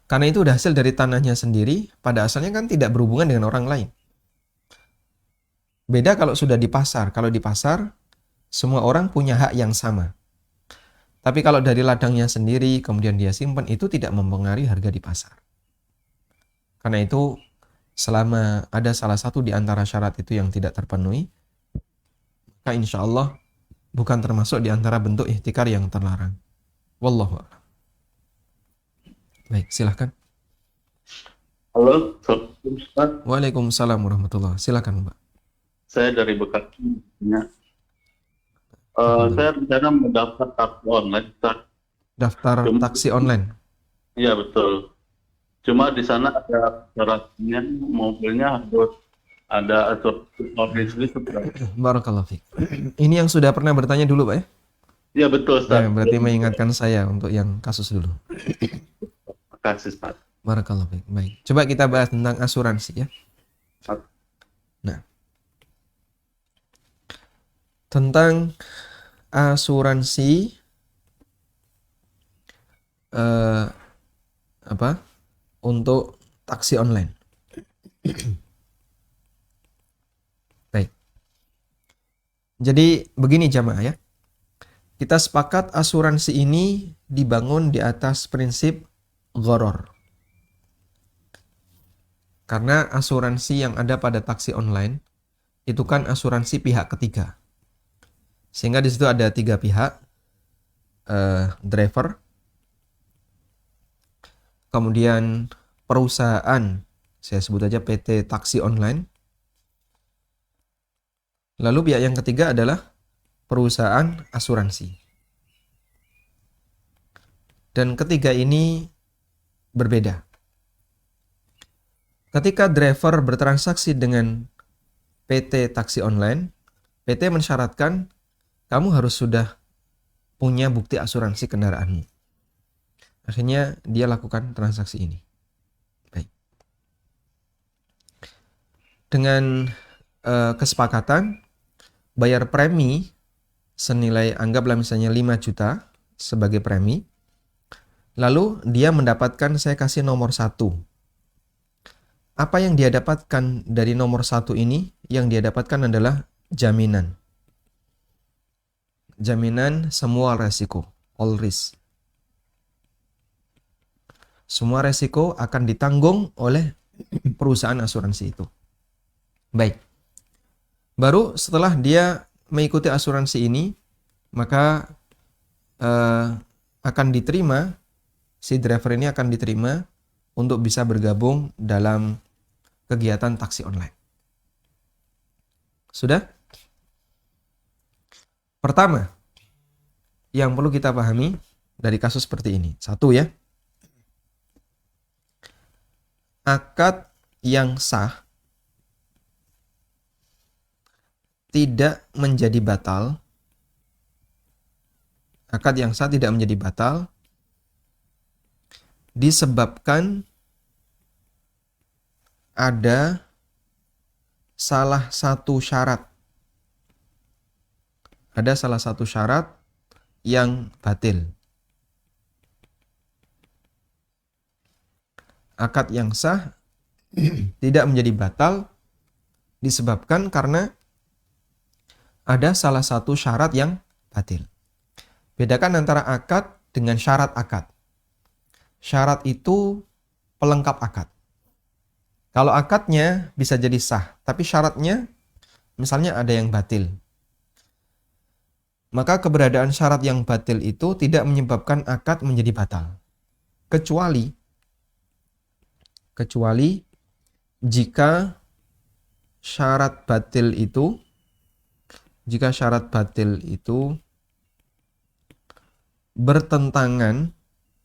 Karena itu udah hasil dari tanahnya sendiri, pada asalnya kan tidak berhubungan dengan orang lain. Beda kalau sudah di pasar. Kalau di pasar, semua orang punya hak yang sama. Tapi kalau dari ladangnya sendiri, kemudian dia simpan, itu tidak mempengaruhi harga di pasar. Karena itu, selama ada salah satu di antara syarat itu yang tidak terpenuhi, maka insya Allah bukan termasuk di antara bentuk ihtikar yang terlarang. Wallahu a'lam. Baik, silahkan. Halo, Assalamualaikum Ustaz. Waalaikumsalam warahmatullahi. Silahkan, Mbak. Saya dari Bekasi. Ya. Alhamdulillah. Saya rencana mendaftar taksi online, Ustaz. Daftar taksi online. Iya, betul. Cuma di sana ada syaratnya, mobilnya harus ada asuransi Ustaz. Barakallahu fiik. Ini yang sudah pernah bertanya dulu, Pak ya? Iya, betul, Ustaz. Ya, berarti mengingatkan saya untuk yang kasus dulu. Terima kasih, Ustaz. Barakallahu fiik. Baik. Coba kita bahas tentang asuransi ya. Nah, tentang asuransi untuk taksi online. Baik. Jadi begini jamaah ya. Kita sepakat asuransi ini dibangun di atas prinsip gharar. Karena asuransi yang ada pada taksi online itu kan asuransi pihak ketiga. Sehingga di situ ada 3 pihak, driver, kemudian perusahaan, saya sebut aja PT Taksi Online, lalu pihak yang ketiga adalah perusahaan asuransi. Dan ketiga ini berbeda. Ketika driver bertransaksi dengan PT Taksi Online, PT mensyaratkan kamu harus sudah punya bukti asuransi kendaraanmu. Akhirnya dia lakukan transaksi ini. Baik. Dengan kesepakatan bayar premi senilai anggaplah misalnya 5 juta sebagai premi. Lalu dia mendapatkan, saya kasih nomor 1. Apa yang dia dapatkan dari nomor 1 ini? Yang dia dapatkan adalah jaminan. Jaminan semua resiko, all risk. Semua resiko akan ditanggung oleh perusahaan asuransi itu. Baik. Baru setelah dia mengikuti asuransi ini, maka akan diterima, si driver ini akan diterima untuk bisa bergabung dalam kegiatan taksi online. Sudah? Pertama, yang perlu kita pahami dari kasus seperti ini. Satu ya, akad yang sah tidak menjadi batal. Akad yang sah tidak menjadi batal disebabkan ada salah satu syarat. Ada salah satu syarat yang batil. Akad yang sah tidak menjadi batal disebabkan karena ada salah satu syarat yang batil. Bedakan antara akad dengan syarat akad. Syarat itu pelengkap akad. Kalau akadnya bisa jadi sah, tapi syaratnya misalnya ada yang batil. Maka keberadaan syarat yang batil itu tidak menyebabkan akad menjadi batal. Kecuali jika syarat batil itu bertentangan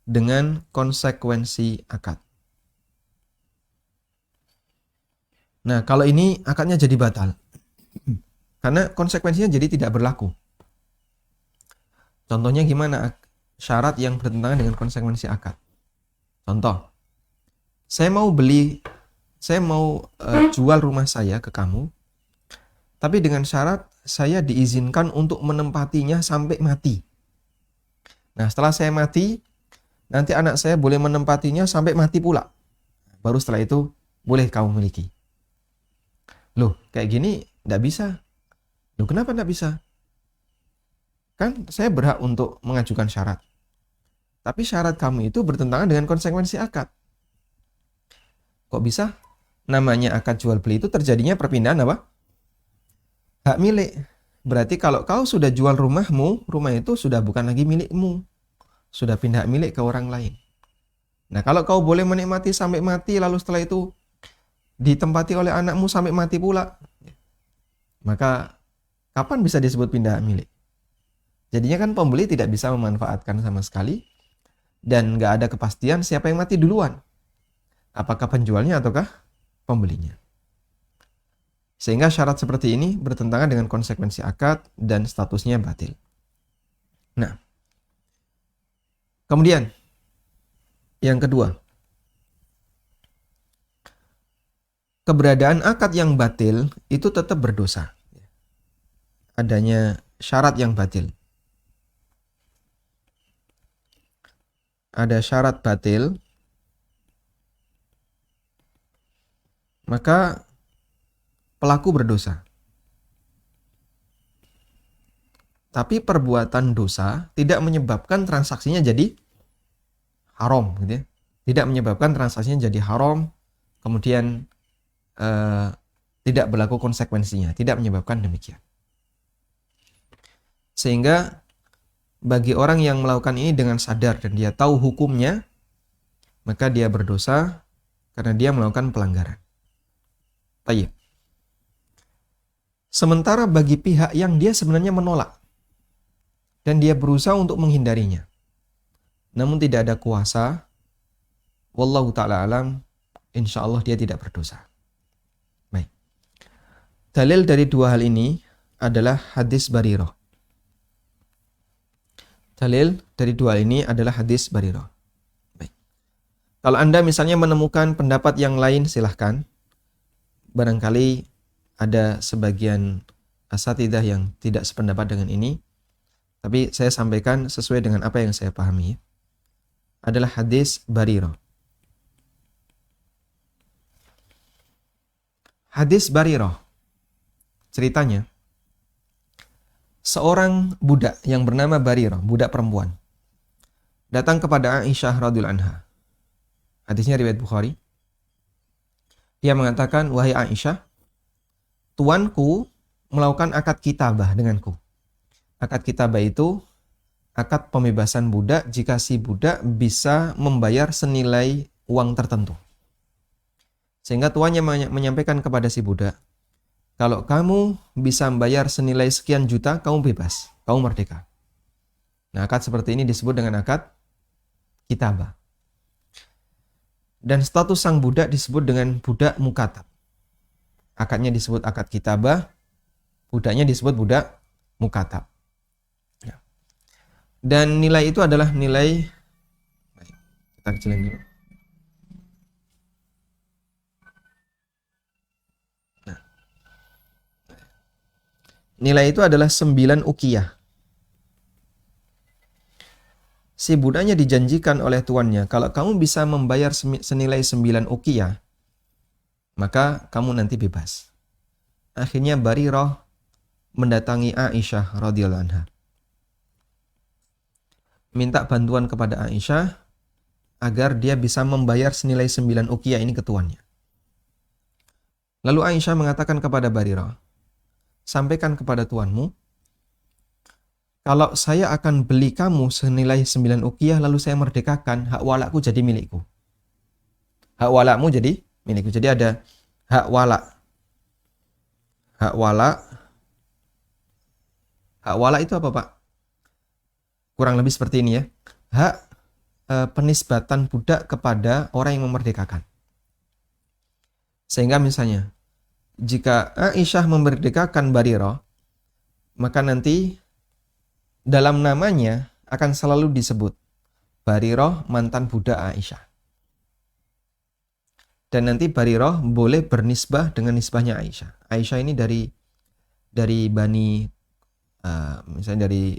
dengan konsekuensi akad. Nah, kalau ini akadnya jadi batal. Karena konsekuensinya jadi tidak berlaku. Contohnya gimana syarat yang bertentangan dengan konsekuensi akad? Contoh, saya mau jual rumah saya ke kamu, tapi dengan syarat saya diizinkan untuk menempatinya sampai mati. Nah, setelah saya mati, nanti anak saya boleh menempatinya sampai mati pula. Baru setelah itu boleh kamu miliki. Loh, kayak gini nggak bisa. Loh, kenapa nggak bisa? Kan saya berhak untuk mengajukan syarat. Tapi syarat kamu itu bertentangan dengan konsekuensi akad. Kok bisa? Namanya akad jual beli itu terjadinya perpindahan apa? Hak milik. Berarti kalau kau sudah jual rumahmu, rumah itu sudah bukan lagi milikmu. Sudah pindah hak milik ke orang lain. Nah, kalau kau boleh menikmati sampai mati, lalu setelah itu ditempati oleh anakmu sampai mati pula, maka kapan bisa disebut pindah hak milik? Jadinya kan pembeli tidak bisa memanfaatkan sama sekali dan nggak ada kepastian siapa yang mati duluan. Apakah penjualnya ataukah pembelinya? Sehingga syarat seperti ini bertentangan dengan konsekuensi akad dan statusnya batil. Nah, kemudian yang kedua, keberadaan akad yang batil itu tetap berdosa. Adanya syarat yang batil. Ada syarat batil, maka pelaku berdosa. Tapi perbuatan dosa tidak menyebabkan transaksinya jadi haram, gitu ya. Tidak menyebabkan transaksinya jadi haram, kemudian tidak berlaku konsekuensinya, tidak menyebabkan demikian. Sehingga bagi orang yang melakukan ini dengan sadar dan dia tahu hukumnya, maka dia berdosa karena dia melakukan pelanggaran. Baik. Sementara bagi pihak yang dia sebenarnya menolak dan dia berusaha untuk menghindarinya, namun tidak ada kuasa, wallahu ta'ala alam, insya Allah dia tidak berdosa. Baik. Dalil dari dua hal ini adalah hadis Barirah. Dalil dari dua hal ini adalah hadis Barirah. Baik. Kalau Anda misalnya menemukan pendapat yang lain, silahkan. Barangkali ada sebagian asatidzah yang tidak sependapat dengan ini, tapi saya sampaikan sesuai dengan apa yang saya pahami. Adalah hadis Barirah. Hadis Barirah, ceritanya, seorang budak yang bernama Barirah, budak perempuan, datang kepada Aisyah radhiyallahu anha. Hadisnya riwayat Bukhari. Dia mengatakan, wahai Aisyah, tuanku melakukan akad kitabah denganku. Akad kitabah itu akad pembebasan budak jika si budak bisa membayar senilai uang tertentu. Sehingga tuannya menyampaikan kepada si budak, kalau kamu bisa membayar senilai sekian juta, kamu bebas, kamu merdeka. Nah, akad seperti ini disebut dengan akad kitabah. Dan status sang budak disebut dengan budak mukatab. Akadnya disebut akad kitabah, budaknya disebut budak mukatab. Ya. Dan nilai itu adalah nilai, baik, kita kecilin dulu. Nah. Nilai itu adalah 9 ukiyah. Si budaknya dijanjikan oleh tuannya, kalau kamu bisa membayar senilai 9 ukiyah, maka kamu nanti bebas. Akhirnya Barirah mendatangi Aisyah radhiyallahu anha. Minta bantuan kepada Aisyah agar dia bisa membayar senilai 9 ukiyah ini ke tuannya. Lalu Aisyah mengatakan kepada Barirah, sampaikan kepada tuanmu, kalau saya akan beli kamu senilai 9 ukiyah lalu saya merdekakan, hak walakku jadi milikku. Hak walakmu jadi milikku. Jadi ada hak walak. Hak walak. Hak walak itu apa, Pak? Kurang lebih seperti ini ya. Hak penisbatan budak kepada orang yang memerdekakan. Sehingga misalnya, jika Aisyah memerdekakan Barirah, maka nanti dalam namanya akan selalu disebut Barirah mantan budak Aisyah. Dan nanti Barirah boleh bernisbah dengan nisbahnya Aisyah. Aisyah ini dari Bani, misalnya dari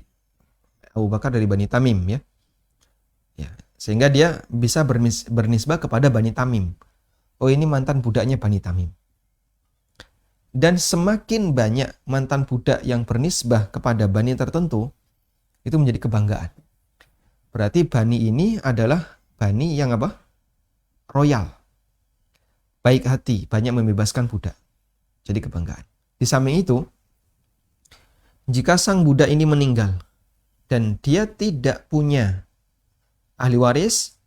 Abu Bakar dari Bani Tamim ya. Ya, sehingga dia bisa bernisbah kepada Bani Tamim. Oh, ini mantan budaknya Bani Tamim. Dan semakin banyak mantan budak yang bernisbah kepada bani tertentu, itu menjadi kebanggaan. Berarti bani ini adalah bani yang apa? Royal. Baik hati, banyak membebaskan budak. Jadi kebanggaan. Di samping itu, jika sang budak ini meninggal dan dia tidak punya ahli waris,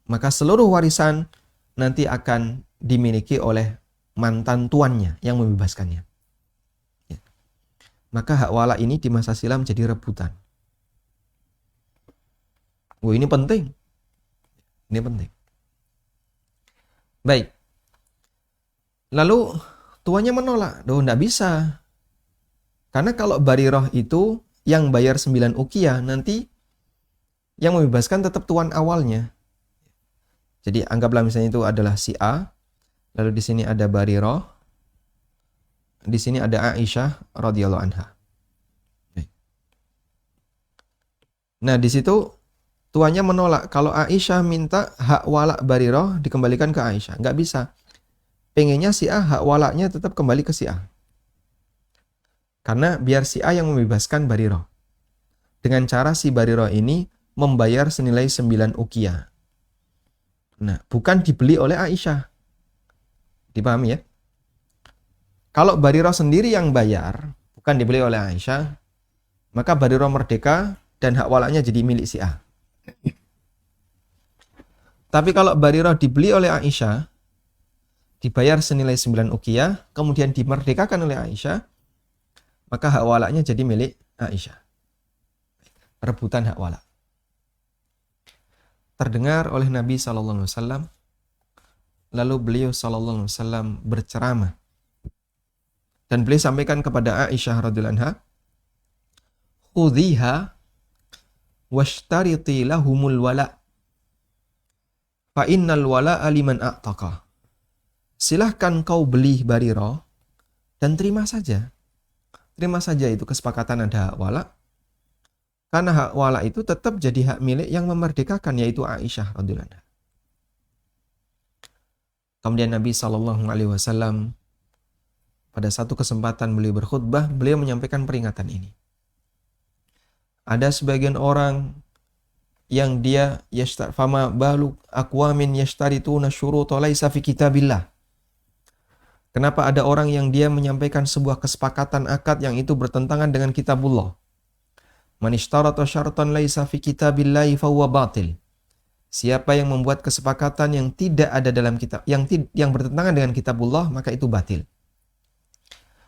maka seluruh warisan nanti akan dimiliki oleh mantan tuannya yang membebaskannya. Ya. Maka hak wala ini di masa silam jadi rebutan. Oh, ini penting. Ini penting. Baik. Lalu tuannya menolak. Doh, enggak bisa. Karena kalau Barirah itu yang bayar 9 ukiyah, nanti yang membebaskan tetap tuan awalnya. Jadi anggaplah misalnya itu adalah si A, lalu di sini ada Barirah, di sini ada Aisyah radhiyallahu anha. Nah, di situ tuannya menolak. Kalau Aisyah minta hak walak Barirah dikembalikan ke Aisyah. Nggak bisa. Pengennya si A hak walaknya tetap kembali ke si A. Karena biar si A yang membebaskan Barirah. Dengan cara si Barirah ini membayar senilai 9 ukiyah. Nah, bukan dibeli oleh Aisyah. Dipahami ya? Kalau Barirah sendiri yang bayar, bukan dibeli oleh Aisyah, maka Barirah merdeka dan hak walaknya jadi milik si A. Tapi kalau Barirah dibeli oleh Aisyah, dibayar senilai 9 ukiyah, kemudian dimerdekakan oleh Aisyah, maka hak walaknya jadi milik Aisyah. Rebutan hak walak. Terdengar oleh Nabi SAW, lalu beliau SAW berceramah. Dan beliau sampaikan kepada Aisyah radhiyallahu anha, "Khudhiha washtariti lahumul wala' fa innal wala'a liman a'taqa." Silahkan kau beli Barirah dan terima saja. Terima saja itu kesepakatan ada hak wala. Karena hak wala itu tetap jadi hak milik yang memerdekakan, yaitu Aisyah radhiyallahu anha. Kemudian Nabi SAW pada satu kesempatan beliau berkhutbah, beliau menyampaikan peringatan ini. Ada sebagian orang yang dia fama balu aqwamin yashtarituna syuruta laisa fi kitabillah. Kenapa ada orang yang dia menyampaikan sebuah kesepakatan akad yang itu bertentangan dengan kitabullah? Man ishtarata syartan laisa fi kitabillahi fahuwa batil. Siapa yang membuat kesepakatan yang tidak ada dalam kitab, yang bertentangan dengan kitabullah, maka itu batil.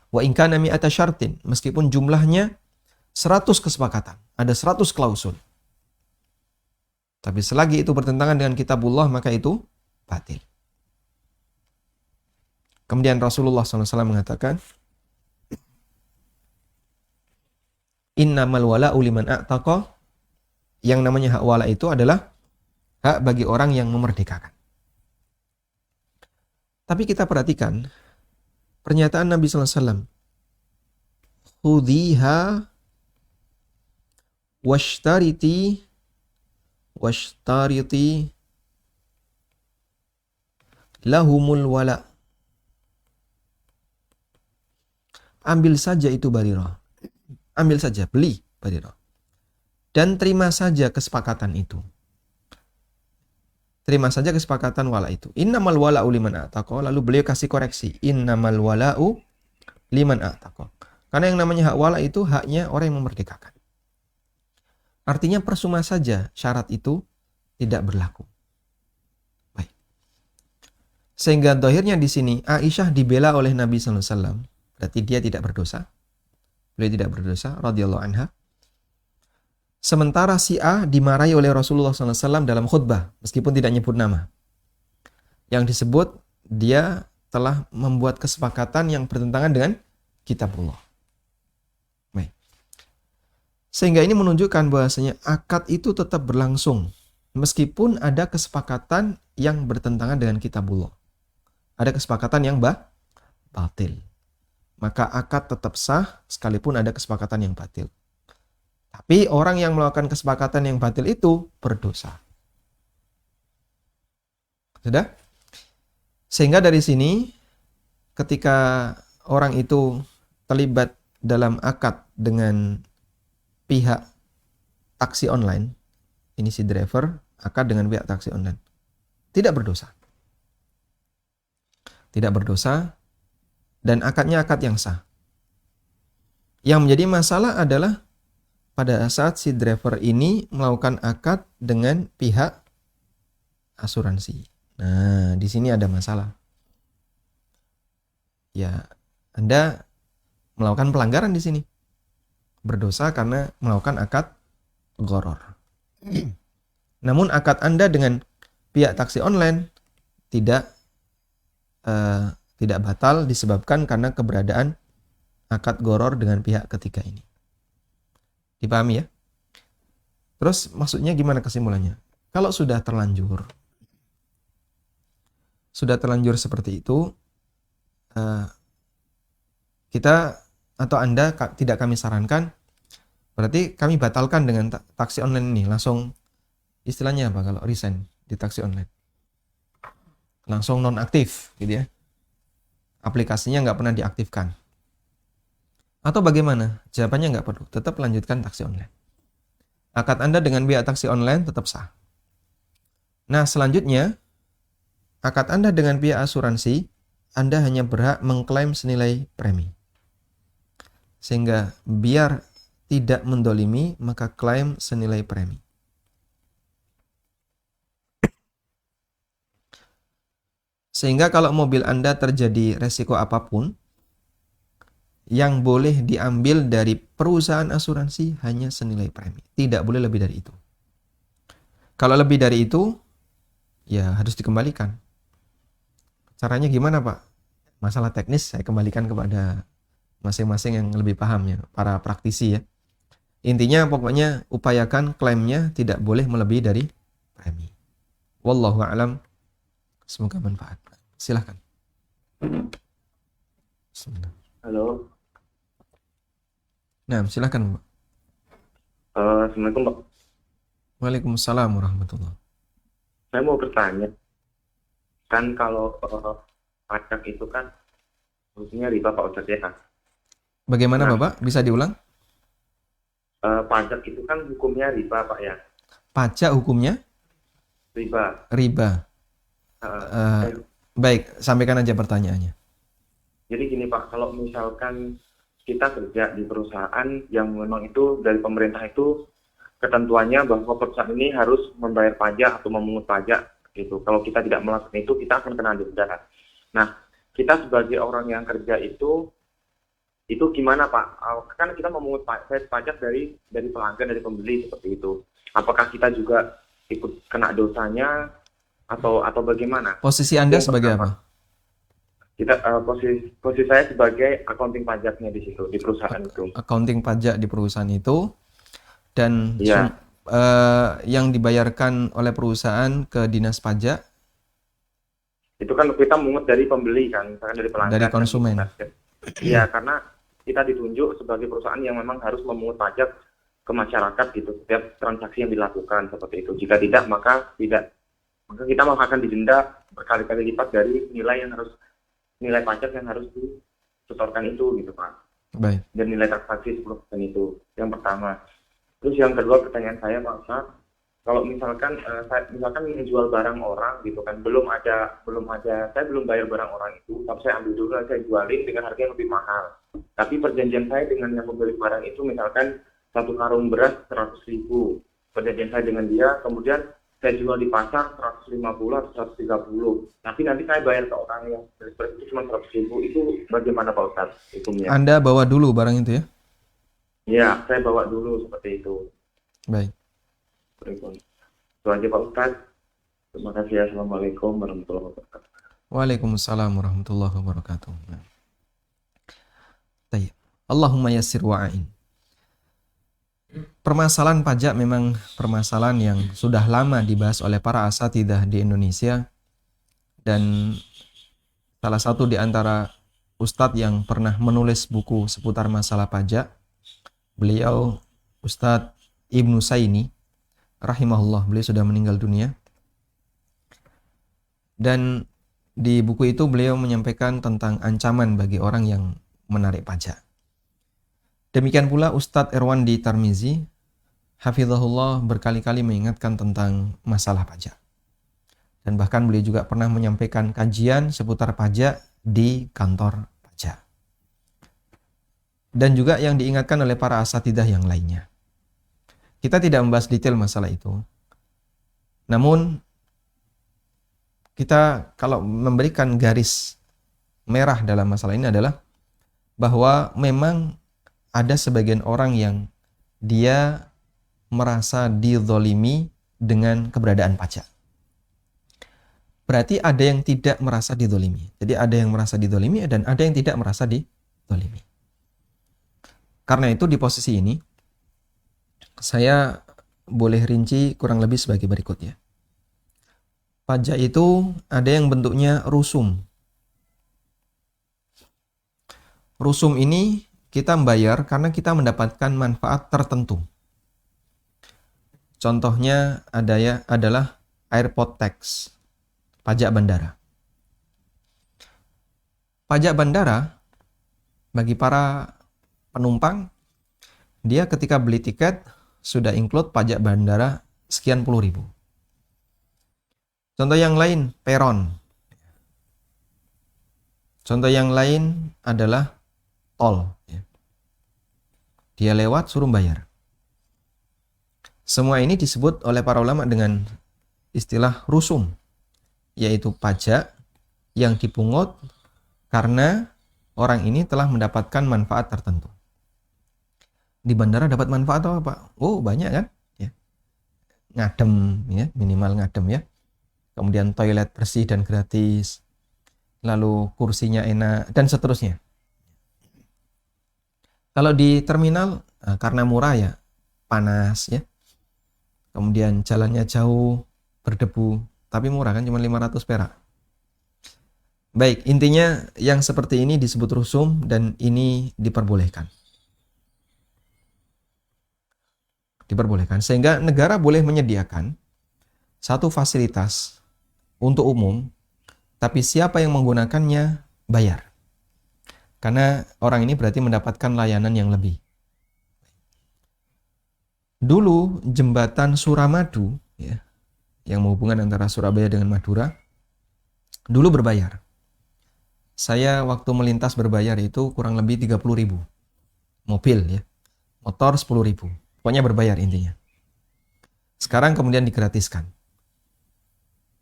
Wa in kana mi'ata syartin, meskipun jumlahnya 100 kesepakatan. Ada 100 klausul. Tapi selagi itu bertentangan dengan kitabullah, maka itu batil. Kemudian Rasulullah SAW mengatakan, innamal wala'u liman a'taqa. Yang namanya hak wala itu adalah hak bagi orang yang memerdekakan. Tapi kita perhatikan pernyataan Nabi SAW. Khudhiha washtariti lahumul wala. Ambil saja itu Barirah. Ambil saja, beli Barirah. Dan terima saja kesepakatan itu. Terima saja kesepakatan wala itu. Innamal wala'u liman a'taqa. Lalu beliau kasih koreksi. Innamal wala'u liman a'taqa. Karena yang namanya hak wala itu haknya orang yang memerdekakan. Artinya percuma saja syarat itu tidak berlaku. Baik. Sehingga dohirnya di sini Aisyah dibela oleh Nabi SAW. Berarti dia tidak berdosa. Beliau tidak berdosa, radhiyallahu anha. Sementara si A dimarahi oleh Rasulullah SAW dalam khutbah, meskipun tidak nyebut nama. Yang disebut dia telah membuat kesepakatan yang bertentangan dengan kitabullah. Baik. Sehingga ini menunjukkan bahwasanya akad itu tetap berlangsung, meskipun ada kesepakatan yang bertentangan dengan kitabullah. Ada kesepakatan yang batil. Maka akad tetap sah, sekalipun ada kesepakatan yang batil. Tapi orang yang melakukan kesepakatan yang batil itu berdosa. Sudah? Sehingga dari sini ketika orang itu terlibat dalam akad dengan pihak taksi online, ini si driver akad dengan pihak taksi online, tidak berdosa. Tidak berdosa dan akadnya akad yang sah. Yang menjadi masalah adalah pada saat si driver ini melakukan akad dengan pihak asuransi. Nah, di sini ada masalah. Ya, Anda melakukan pelanggaran di sini. Berdosa karena melakukan akad gharar. Namun akad Anda dengan pihak taksi online tidak batal disebabkan karena keberadaan akad gharar dengan pihak ketiga ini. Dipahami ya? Terus maksudnya gimana kesimpulannya? Kalau sudah terlanjur seperti itu, kita atau Anda tidak kami sarankan, berarti kami batalkan dengan taksi online ini. Langsung, istilahnya apa kalau resign di taksi online? Langsung nonaktif gitu ya. Aplikasinya nggak pernah diaktifkan. Atau bagaimana? Jawabannya nggak perlu. Tetap lanjutkan taksi online. Akad Anda dengan pihak taksi online tetap sah. Nah, selanjutnya, akad Anda dengan pihak asuransi, Anda hanya berhak mengklaim senilai premi. Sehingga biar tidak mendolimi, maka klaim senilai premi. Sehingga kalau mobil Anda terjadi resiko apapun, yang boleh diambil dari perusahaan asuransi hanya senilai premi. Tidak boleh lebih dari itu. Kalau lebih dari itu, ya harus dikembalikan. Caranya gimana, Pak? Masalah teknis saya kembalikan kepada masing-masing yang lebih paham ya, para praktisi ya. Intinya pokoknya upayakan klaimnya tidak boleh melebihi dari premi. Wallahu a'lam. Semoga manfaat. Silahkan. Bismillah. Halo. Nah, silakan, Pak. Assalamualaikum, Pak. Waalaikumsalam warahmatullahi. Saya mau bertanya. Kan kalau pajak itu kan harusnya riba, Pak Ustadz ya. Bagaimana, Nah. Bapak? Bisa diulang? Pajak itu kan hukumnya riba, Pak ya. Pajak hukumnya Riba. riba. Baik, sampaikan aja pertanyaannya. Jadi gini, Pak, kalau misalkan kita kerja di perusahaan yang memang itu dari pemerintah itu ketentuannya bahwa perusahaan ini harus membayar pajak atau memungut pajak gitu. Kalau kita tidak melakukan itu, kita akan kena denda. Nah, kita sebagai orang yang kerja itu Itu gimana Pak? Kan kita memungut pajak dari pelanggan, dari pembeli seperti itu. Apakah kita juga ikut kena dosanya atau bagaimana? Posisi Anda Yang sebagai pertama, apa? kita posisi saya sebagai accounting pajaknya di situ, di perusahaan itu. Accounting pajak di perusahaan itu, dan Iya. yang dibayarkan oleh perusahaan ke dinas pajak Itu kan kita mungut dari pembeli kan, misalkan dari pelanggan. dari kan konsumen. gitu. Iya, karena kita ditunjuk sebagai perusahaan yang memang harus memungut pajak ke masyarakat gitu setiap transaksi yang dilakukan seperti itu. Jika tidak, maka kita akan didenda berkali-kali lipat dari nilai pajak yang harus disetorkan itu gitu Pak. Baik. Dan nilai transaksi 10% itu. Yang pertama. Terus yang kedua, pertanyaan saya Pak Ustadz, kalau misalkan saya menjual barang orang gitu kan, saya belum bayar barang orang itu, tapi saya ambil dulu dan saya jualin dengan harga yang lebih mahal. Tapi perjanjian saya dengan yang pemilik barang itu, misalkan satu karung beras 100.000, perjanjian saya dengan dia, kemudian saya jual di pasar 150 atau 130, tapi nanti saya bayar ke orang yang beras itu cuma 100.000, itu bagaimana Pak Ustadz hukumnya? Anda bawa dulu barang itu ya? Ya, saya bawa dulu seperti itu. Baik. Itu aja Pak Ustadz. Terima kasih. Assalamualaikum warahmatullahi wabarakatuh. Waalaikumsalam warahmatullahi wabarakatuh. Baik. Allahumma yassir wa'ain. Permasalahan pajak memang permasalahan yang sudah lama dibahas oleh para asatidzah di Indonesia, dan salah satu di antara ustadz yang pernah menulis buku seputar masalah pajak, beliau Ustadz Ibnu Saini rahimahullah, beliau sudah meninggal dunia. Dan di buku itu beliau menyampaikan tentang ancaman bagi orang yang menarik pajak. Demikian pula Ustadz Irwandi Tarmizi hafizahullah berkali-kali mengingatkan tentang masalah pajak. Dan bahkan beliau juga pernah menyampaikan kajian seputar pajak di kantor pajak. Dan juga yang diingatkan oleh para asatidzah yang lainnya. Kita tidak membahas detail masalah itu. Namun kita kalau memberikan garis merah dalam masalah ini adalah bahwa memang ada sebagian orang yang dia merasa dizolimi dengan keberadaan pajak. Berarti ada yang tidak merasa dizolimi. Jadi ada yang merasa dizolimi dan ada yang tidak merasa dizolimi. Karena itu di posisi ini saya boleh rinci kurang lebih sebagai berikut ya. Pajak itu ada yang bentuknya rusum. Rusum ini kita membayar karena kita mendapatkan manfaat tertentu. Contohnya adalah airport tax, pajak bandara. Pajak bandara bagi para penumpang, dia ketika beli tiket sudah include pajak bandara sekian puluh ribu. Contoh yang lain, peron. Contoh yang lain adalah tol. Dia lewat suruh bayar. Semua ini disebut oleh para ulama dengan istilah rusum, yaitu pajak yang dipungut karena orang ini telah mendapatkan manfaat tertentu. Di bandara dapat manfaat apa? Oh, banyak kan? Ya. Ngadem, ya, minimal ngadem ya. Kemudian toilet bersih dan gratis. Lalu kursinya enak dan seterusnya. Kalau di terminal karena murah ya, panas ya. Kemudian jalannya jauh, berdebu, tapi murah kan, cuma 500 perak. Baik, intinya yang seperti ini disebut rusum dan ini diperbolehkan. Diperbolehkan sehingga negara boleh menyediakan satu fasilitas untuk umum, tapi siapa yang menggunakannya bayar. Karena orang ini berarti mendapatkan layanan yang lebih. Dulu jembatan Suramadu ya, yang menghubungkan antara Surabaya dengan Madura, dulu berbayar. Saya waktu melintas berbayar itu kurang lebih 30.000. Mobil ya. Motor 10.000. Pokoknya berbayar intinya. Sekarang kemudian digratiskan.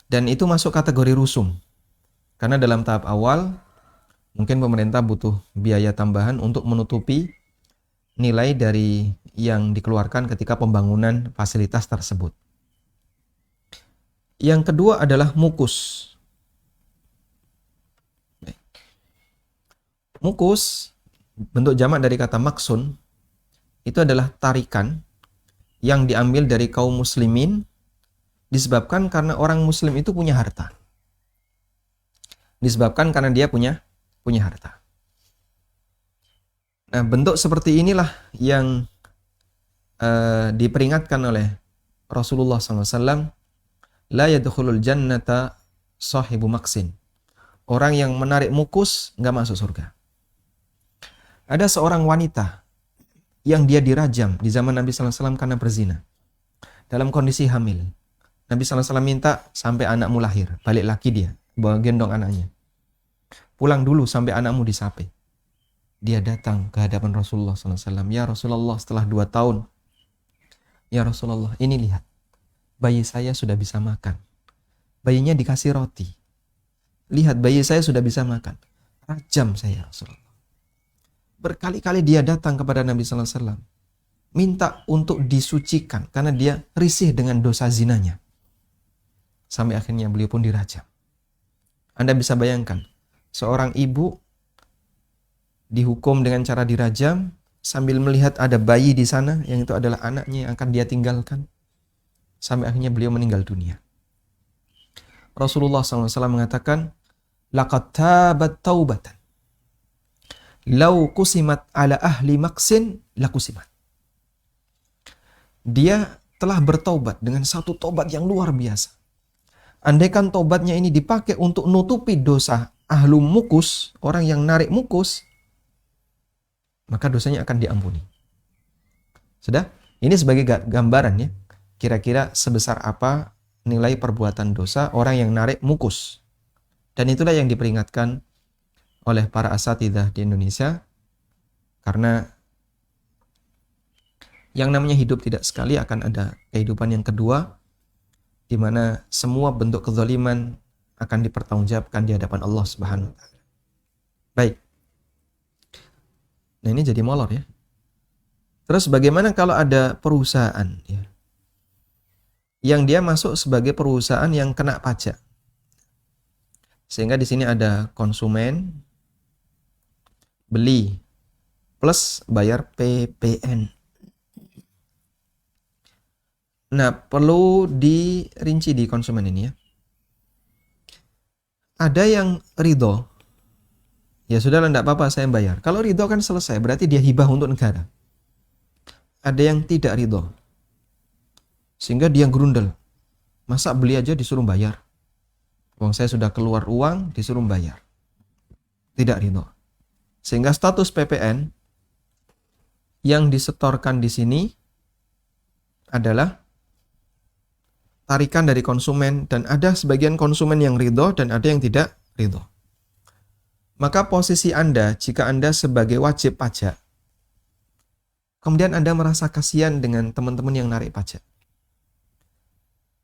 Dan itu masuk kategori rusum. Karena dalam tahap awal Mungkin pemerintah butuh biaya tambahan untuk menutupi nilai dari yang dikeluarkan ketika pembangunan fasilitas tersebut. Yang kedua adalah mukus. Mukus, bentuk jamak dari kata maksun, itu adalah tarikan yang diambil dari kaum muslimin disebabkan karena orang muslim itu punya harta. Disebabkan karena dia punya harta. Nah, bentuk seperti inilah yang diperingatkan oleh Rasulullah SAW, la yadkhulul jannata sahibu maksin. Orang yang menarik mukus nggak masuk surga. Ada seorang wanita yang dia dirajam di zaman Nabi SAW karena berzina. Dalam kondisi hamil. Nabi SAW minta sampai anakmu lahir. Balik lagi dia, bawa gendong anaknya. Pulang dulu sampai anakmu disape. Dia datang ke hadapan Rasulullah SAW. Ya Rasulullah, setelah 2 tahun. Ya Rasulullah, ini lihat. Bayi saya sudah bisa makan. Bayinya dikasih roti. Lihat, bayi saya sudah bisa makan. Rajam saya Rasulullah. Berkali-kali dia datang kepada Nabi SAW. Minta untuk disucikan. Karena dia risih dengan dosa zinanya. Sampai akhirnya beliau pun dirajam. Anda bisa bayangkan. Seorang ibu dihukum dengan cara dirajam sambil melihat ada bayi di sana yang itu adalah anaknya yang akan dia tinggalkan. Sampai akhirnya beliau meninggal dunia. Rasulullah SAW mengatakan, laqad tabat taubatan. Lau kusimat ala ahli maksin, la kusimat. Dia telah bertaubat dengan satu taubat yang luar biasa. Andaikan taubatnya ini dipakai untuk nutupi dosa ahlu mukus, orang yang narik mukus, maka dosanya akan diampuni. Sudah? Ini sebagai gambaran ya. Kira-kira sebesar apa nilai perbuatan dosa orang yang narik mukus. Dan itulah yang diperingatkan oleh para asatidzah di Indonesia, karena yang namanya hidup tidak sekali, akan ada kehidupan yang kedua di mana semua bentuk kezaliman akan dipertanggungjawabkan di hadapan Allah Subhanahu wa taala. Baik. Nah, ini jadi molor ya. Terus bagaimana kalau ada perusahaan ya, yang dia masuk sebagai perusahaan yang kena pajak? Sehingga di sini ada konsumen beli plus bayar PPN. Nah, perlu dirinci di konsumen ini ya. Ada yang ridho. Ya sudahlah, enggak apa-apa, saya bayar. Kalau ridho kan selesai, berarti dia hibah untuk negara. Ada yang tidak ridho. Sehingga dia gerundel. Masa beli aja disuruh bayar? Uang saya sudah keluar uang, disuruh bayar. Tidak ridho. Sehingga status PPN yang disetorkan di sini adalah tarikan dari konsumen, dan ada sebagian konsumen yang ridho dan ada yang tidak ridho. Maka posisi Anda, jika Anda sebagai wajib pajak, kemudian Anda merasa kasihan dengan teman-teman yang narik pajak.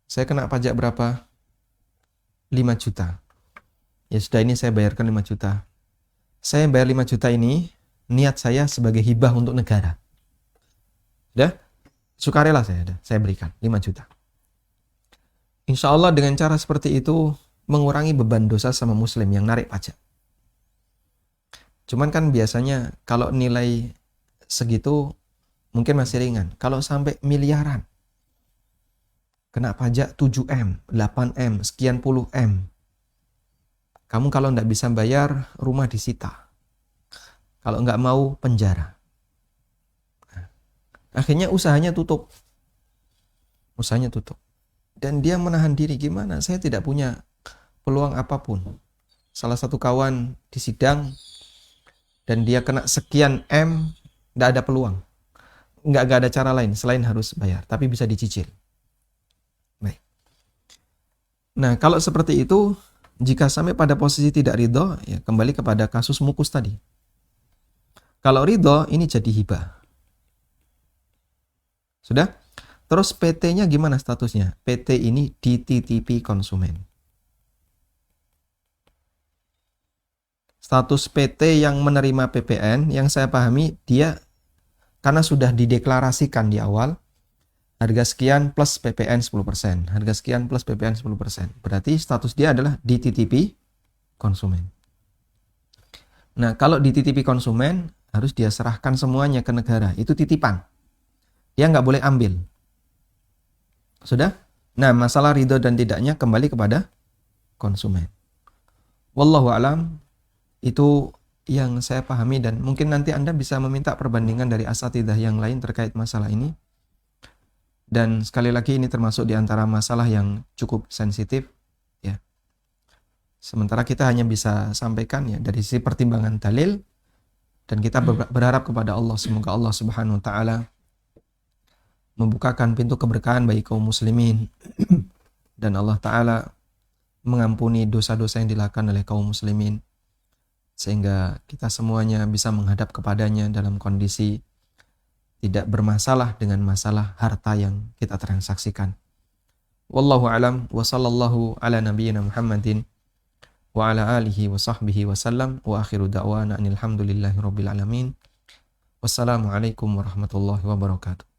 Saya kena pajak berapa? 5 juta. Ya sudah, ini saya bayarkan 5 juta. Saya bayar 5 juta ini, niat saya sebagai hibah untuk negara. Sudah? Sukarela saya berikan 5 juta. Insya Allah dengan cara seperti itu mengurangi beban dosa sama muslim yang narik pajak. Cuman kan biasanya kalau nilai segitu mungkin masih ringan. Kalau sampai miliaran, kena pajak 7M, 8M, sekian puluh M. Kamu kalau nggak bisa bayar, rumah disita. Kalau nggak mau, penjara. Akhirnya usahanya tutup. Dan dia menahan diri, gimana? Saya tidak punya peluang apapun. Salah satu kawan disidang, dan dia kena sekian M, nggak ada peluang. Nggak ada cara lain selain harus bayar, tapi bisa dicicil. Baik. Nah, kalau seperti itu, jika sampai pada posisi tidak ridho, ya kembali kepada kasus mukus tadi. Kalau ridho, ini jadi hibah. Sudah? Terus PT-nya gimana statusnya? PT ini dititipi konsumen. status PT yang menerima PPN, yang saya pahami dia karena sudah dideklarasikan di awal, harga sekian plus PPN 10%, harga sekian plus PPN 10%. Berarti status dia adalah dititipi konsumen. Nah, kalau dititipi konsumen, harus dia serahkan semuanya ke negara. Itu titipan. Dia nggak boleh ambil. Sudah? Nah, masalah ridho dan tidaknya kembali kepada konsumen. Wallahu alam, itu yang saya pahami, dan mungkin nanti Anda bisa meminta perbandingan dari asatidzah yang lain terkait masalah ini. Dan sekali lagi ini termasuk di antara masalah yang cukup sensitif ya. Sementara kita hanya bisa sampaikan ya dari sisi pertimbangan dalil, dan kita berharap kepada Allah semoga Allah Subhanahu wa taala membukakan pintu keberkahan bagi kaum muslimin dan Allah taala mengampuni dosa-dosa yang dilakukan oleh kaum muslimin, sehingga kita semuanya bisa menghadap kepadanya dalam kondisi tidak bermasalah dengan masalah harta yang kita transaksikan. Wallahu alam wa sallallahu ala nabiyyina Muhammadin wa ala alihi wa sahbihi wa sallam wa akhiru da'wana anil hamdulillahi rabbil alamin. Wassalamualaikum warahmatullahi wabarakatuh.